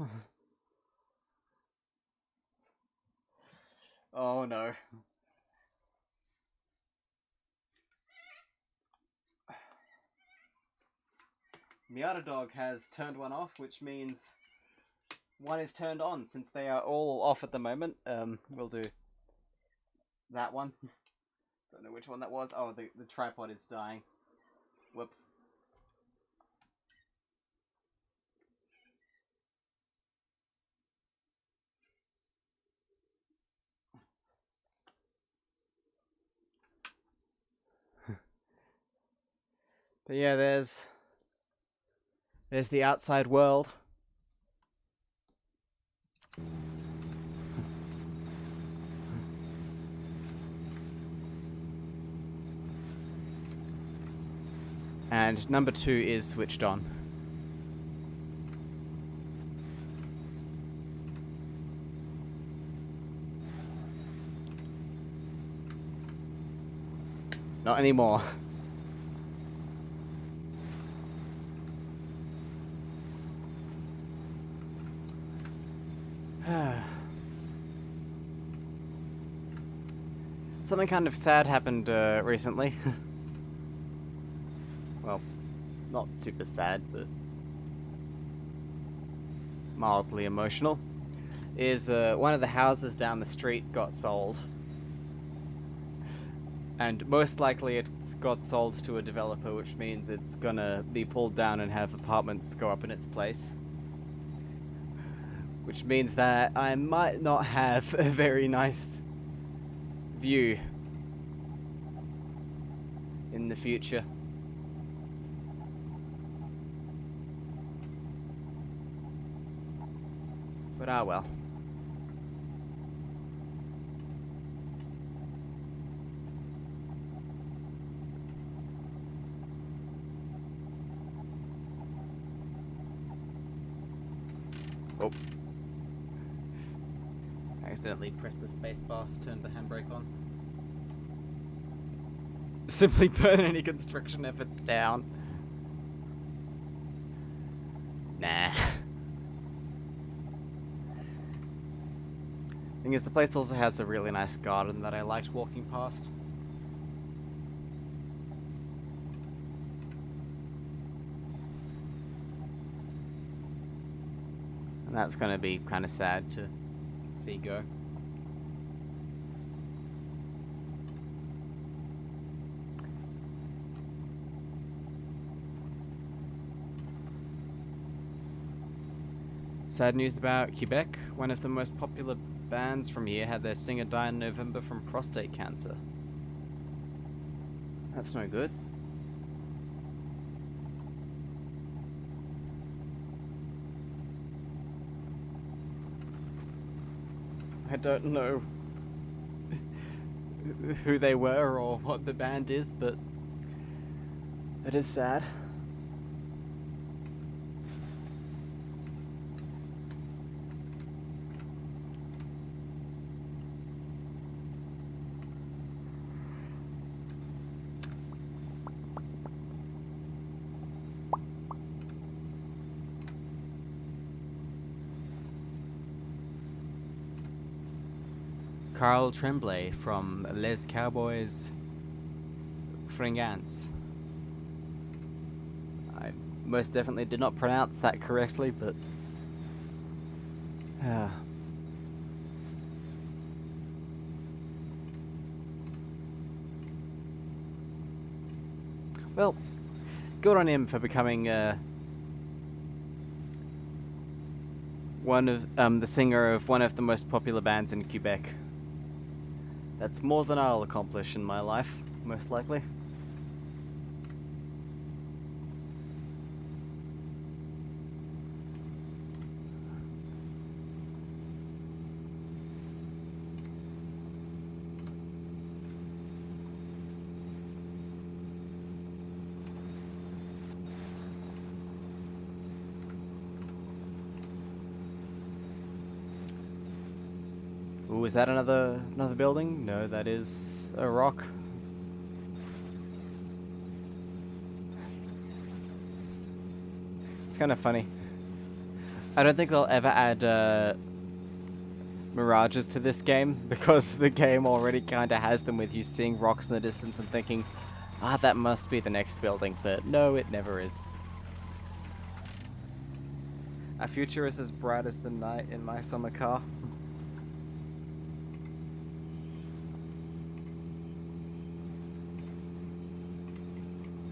Oh no. Miata Dog has turned one off, which means one is turned on, since they are all off at the moment. We'll do that one. Don't know which one that was. Oh, the tripod is dying. Whoops. But yeah, there's the outside world. And number 2 is switched on. Not anymore. Something kind of sad happened recently. Well, not super sad, but mildly emotional. Is one of the houses down the street got sold. And most likely it's got sold to a developer, which means it's gonna be pulled down and have apartments go up in its place. Which means that I might not have a very nice view in the future. But ah well. Oh. I accidentally pressed the spacebar, turned the handbrake on. Simply burn any construction efforts down. Nah. Thing is, the place also has a really nice garden that I liked walking past. And that's gonna be kind of sad to see go. Sad news about Quebec. One of the most popular bands from here had their singer die in November from prostate cancer. That's no good. I don't know who they were or what the band is, but it is sad. Carl Tremblay from Les Cowboys Fringants. I most definitely did not pronounce that correctly, but well, good on him for becoming one of the singer of one of the most popular bands in Quebec. That's more than I'll accomplish in my life, most likely. Ooh, is that another building? No, that is a rock. It's kind of funny. I don't think they'll ever add mirages to this game, because the game already kind of has them, with you seeing rocks in the distance and thinking, ah, that must be the next building, but no, it never is. Our future is as bright as the night in my summer car.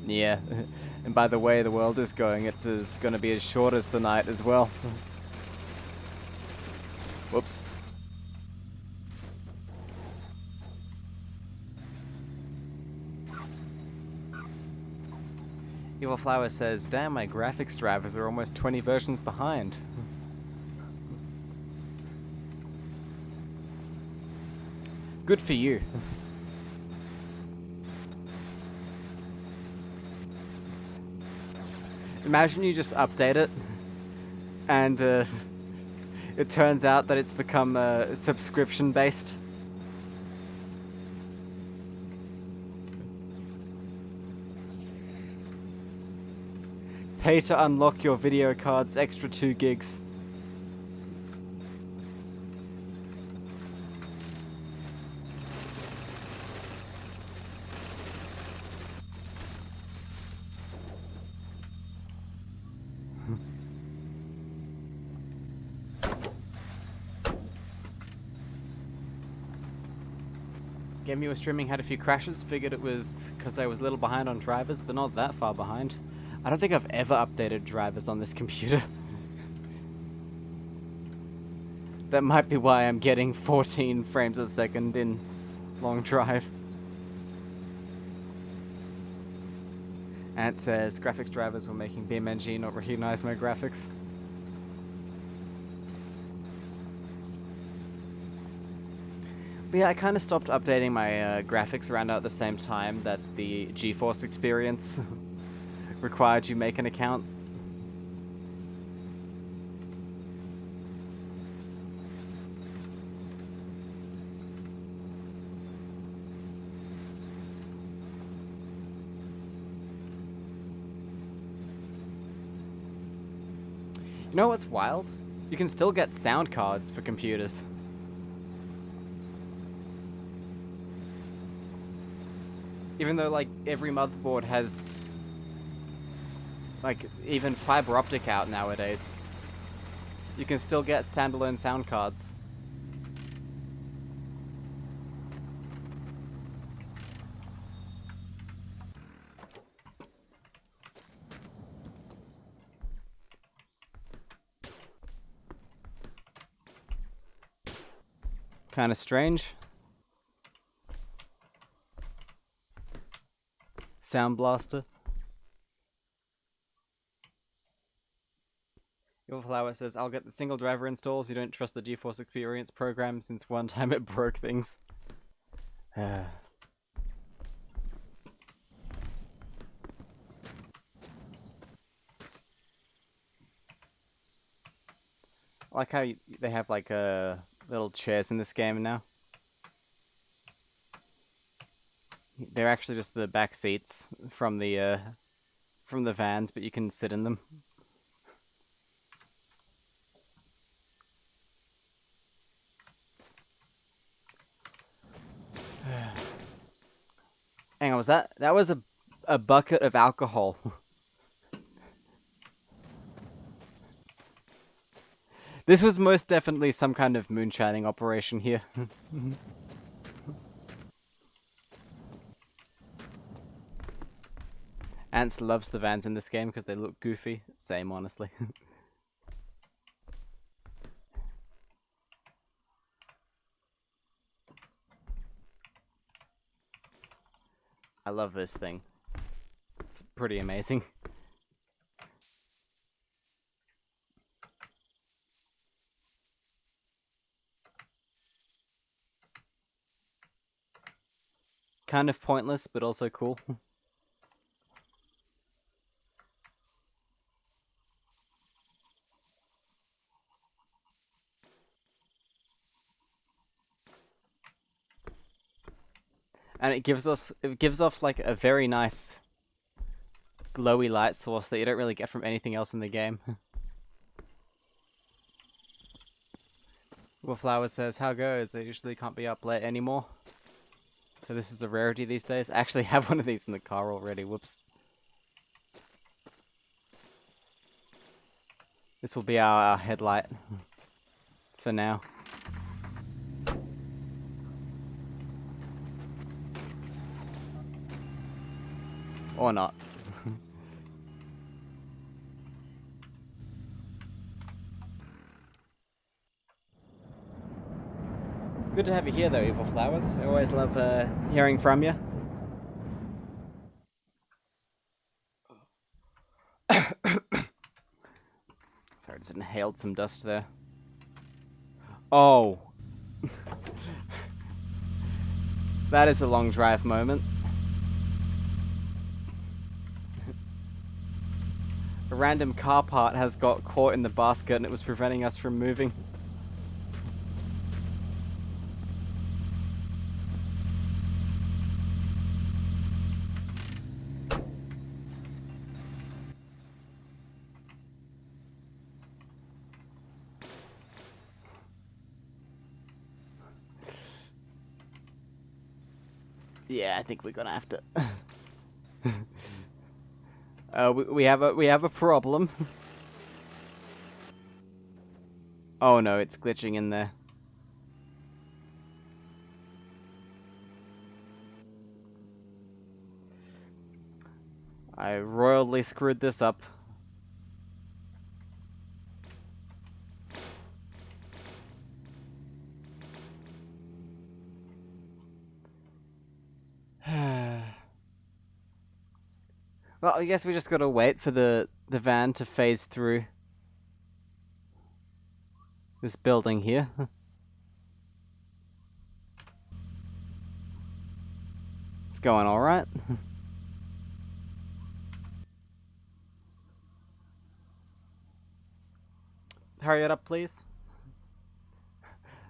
Yeah, and by the way the world is going, it's going to be as short as the night as well. Whoops. Evil Flower says, damn, my graphics drivers are almost 20 versions behind. Good for you. Imagine you just update it, and it turns out that it's become subscription-based. Pay to unlock your video card's extra 2 gigs. Game you were streaming had a few crashes. Figured it was because I was a little behind on drivers, but not that far behind. I don't think I've ever updated drivers on this computer. That might be why I'm getting 14 frames a second in long drive. And it says graphics drivers were making BeamNG not recognize my graphics. But yeah, I kind of stopped updating my graphics around at the same time that the GeForce experience required you make an account. You know what's wild? You can still get sound cards for computers. Even though, like, every motherboard has, like, even fiber optic out nowadays. You can still get standalone sound cards. Kind of strange. Sound Blaster. Your Flower says, I'll get the single driver installs. You don't trust the GeForce Experience program since one time it broke things. I like how they have like little chairs in this game now. They're actually just the back seats from the vans, but you can sit in them. Hang on, was that was a bucket of alcohol? This was most definitely some kind of moonshining operation here. Ants loves the vans in this game because they look goofy. Same, honestly. I love this thing. It's pretty amazing. Kind of pointless, but also cool. And it gives off like a very nice glowy light source that you don't really get from anything else in the game. Wallflower says, how goes? I usually can't be up late anymore. So this is a rarity these days. I actually have one of these in the car already. Whoops. This will be our headlight for now. Or not. Good to have you here though, Evil Flowers. I always love hearing from you. Sorry, I just inhaled some dust there. Oh. That is a long drive moment. A random car part has got caught in the basket and it was preventing us from moving. Yeah, I think we're gonna have to. We have a problem. Oh no, it's glitching in there. I royally screwed this up. Well, I guess we just gotta wait for the van to phase through this building here. It's going alright. Hurry it up, please.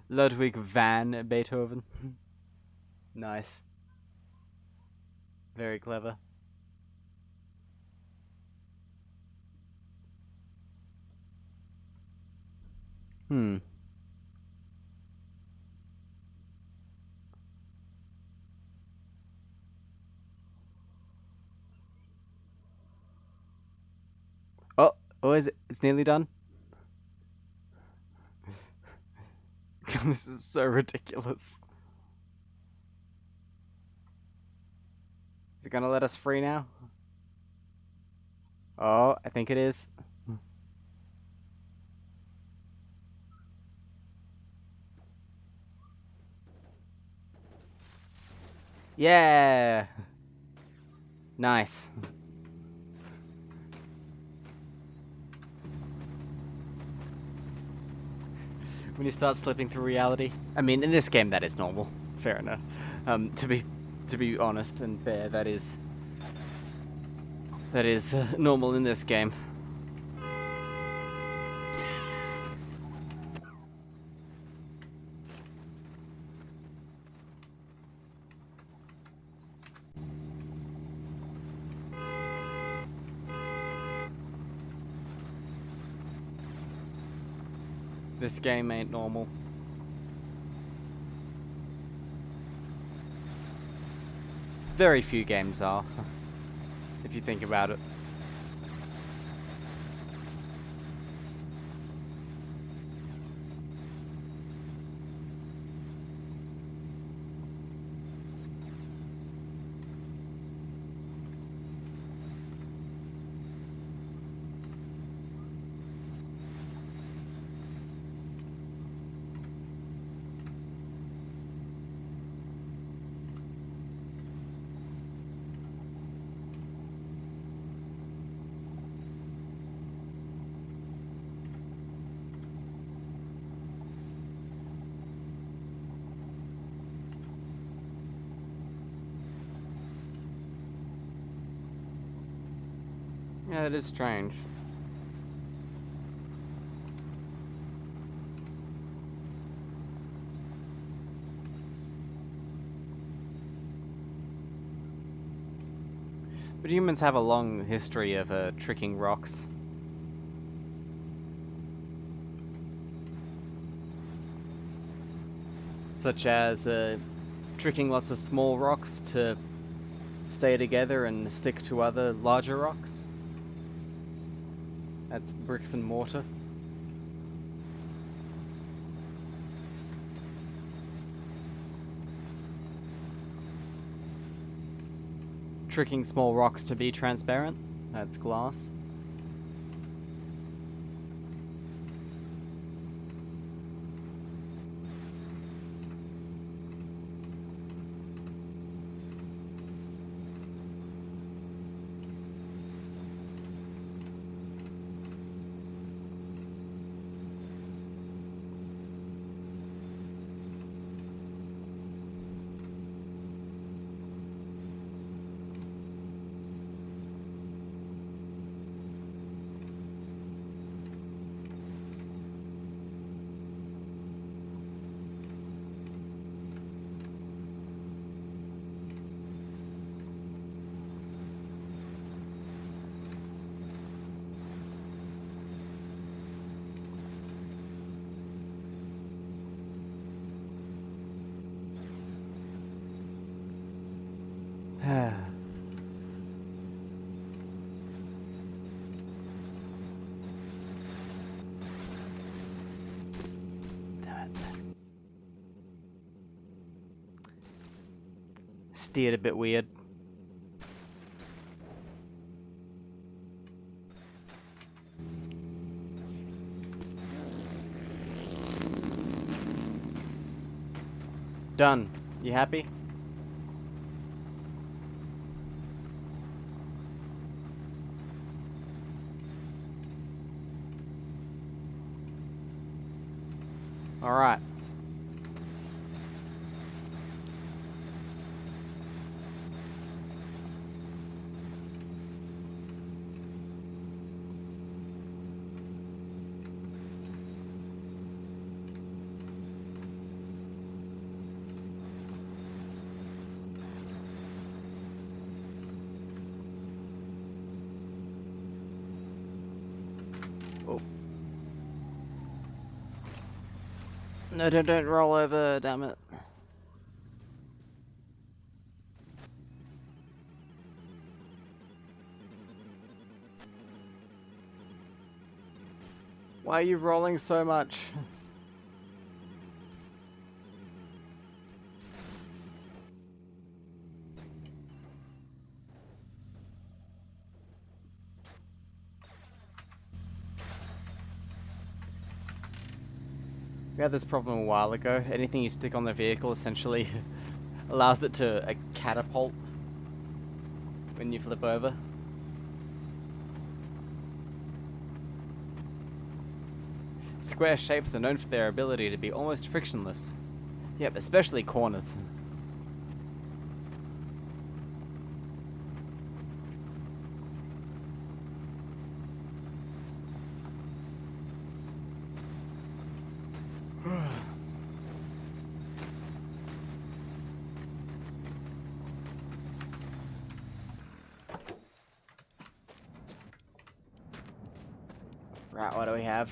Ludwig van Beethoven. Nice. Very clever. Hmm. Oh, is it? It's nearly done? This is so ridiculous. Is it gonna let us free now? Oh, I think it is. Yeah! Nice. When you start slipping through reality. I mean, in this game, that is normal. Fair enough. To be honest and fair, that is normal in this game. This game ain't normal. Very few games are, if you think about it. Yeah, it is strange. But humans have a long history of tricking rocks. Such as tricking lots of small rocks to stay together and stick to other larger rocks. That's bricks and mortar. Tricking small rocks to be transparent. That's glass. Steered a bit weird. Done. You happy? Alright. Oh. No, don't roll over, damn it. Why are you rolling so much? We had this problem a while ago. Anything you stick on the vehicle essentially allows it to catapult when you flip over. Square shapes are known for their ability to be almost frictionless. Yep, especially corners. Right, what do we have?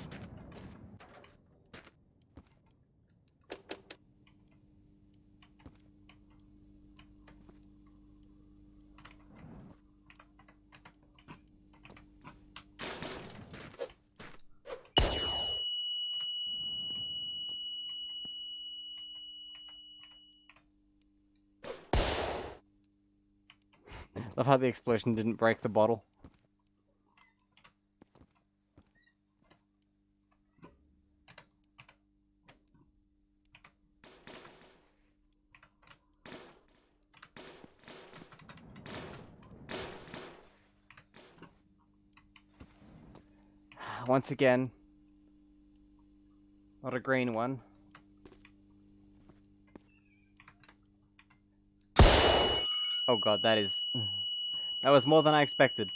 Love how the explosion didn't break the bottle. Once again, not a green one. Oh god, that was more than I expected.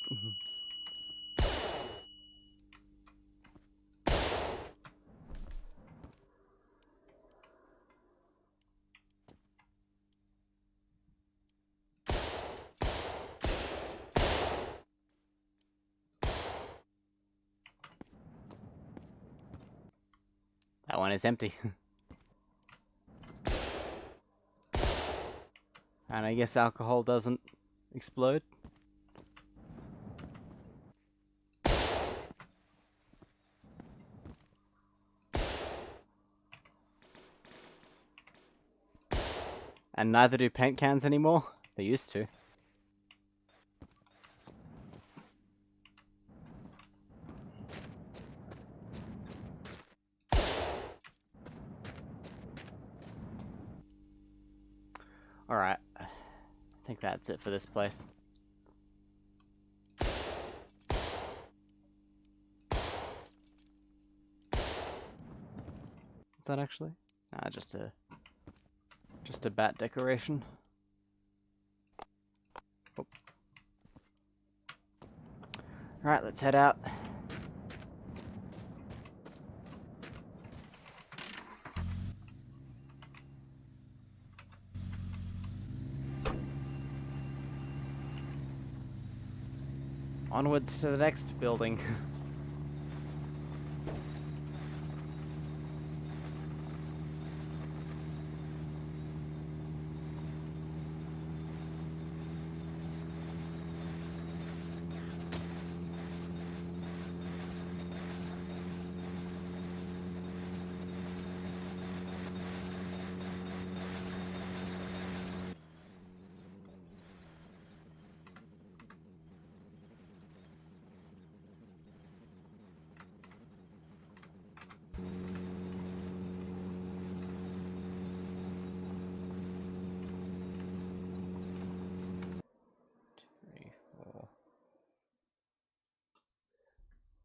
That one is empty. And I guess alcohol doesn't explode. And neither do paint cans anymore. They used to. Alright. I think that's it for this place. Is that actually? Nah, just a bat decoration. Oh. Alright, let's head out. Onwards to the next building.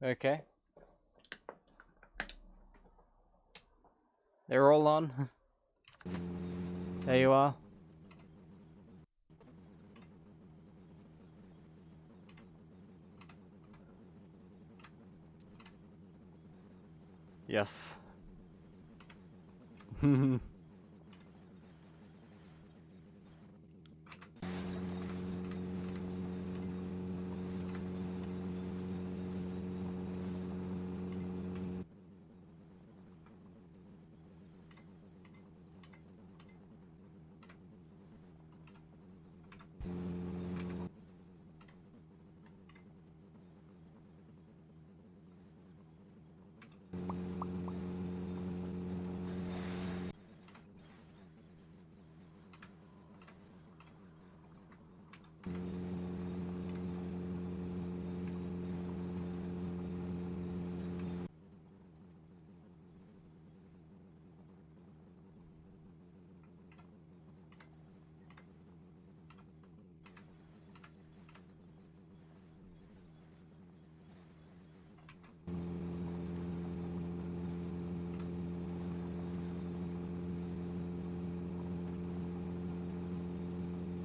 Okay. They're all on. There you are. Yes.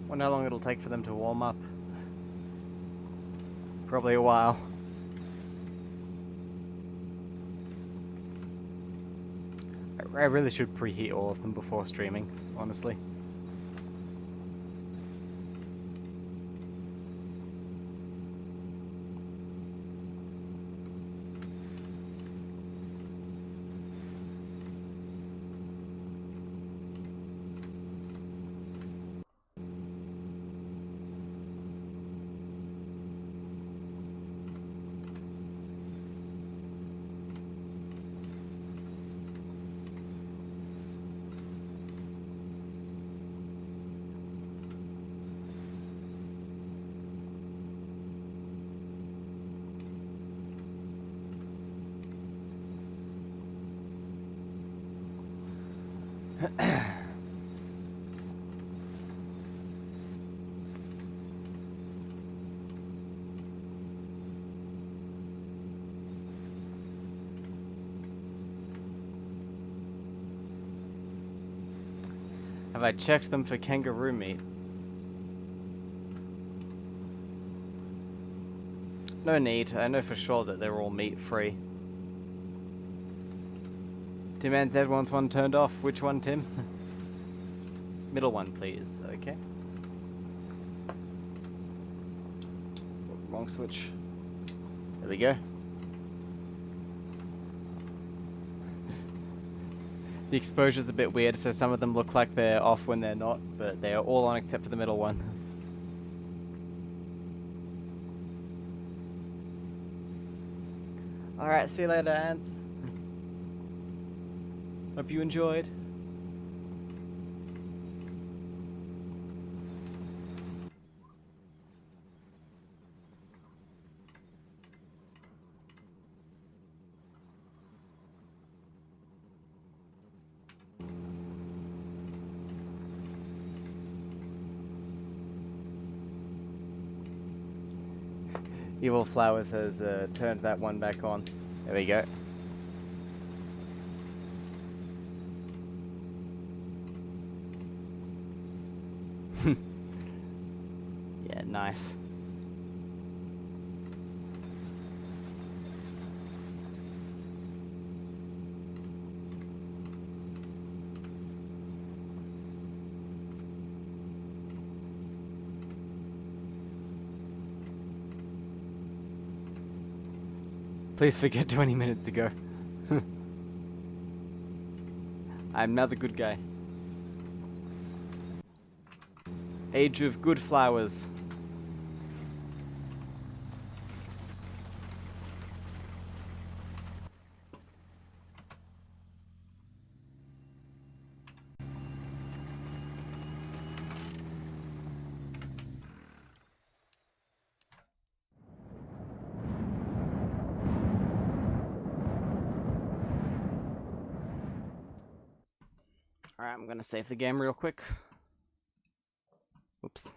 Wonder how long it'll take for them to warm up. Probably a while. I really should preheat all of them before streaming, honestly. Have I checked them for kangaroo meat? No need, I know for sure that they're all meat free. Tim and Zed wants one turned off. Which one, Tim? Middle one, please. Okay. Wrong switch. There we go. The exposure's a bit weird, so some of them look like they're off when they're not, but they are all on except for the middle one. Alright, see you later, ants. Hope you enjoyed. Evil Flowers has turned that one back on. There we go. Yeah, nice. Please forget 20 minutes ago. I'm not the good guy. Age of good flowers. Alright, I'm gonna save the game real quick. Oops.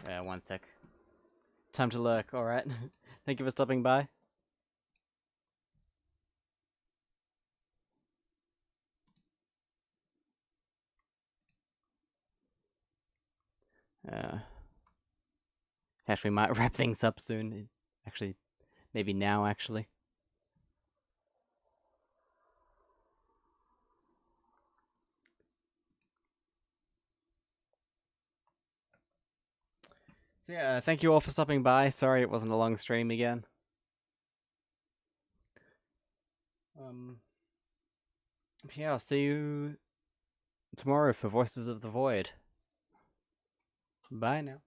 One sec. Time to lurk, alright. Thank you for stopping by. Actually, we might wrap things up soon. Actually, maybe now, actually. So yeah, thank you all for stopping by. Sorry it wasn't a long stream again. Yeah, I'll see you tomorrow for Voices of the Void. Bye now.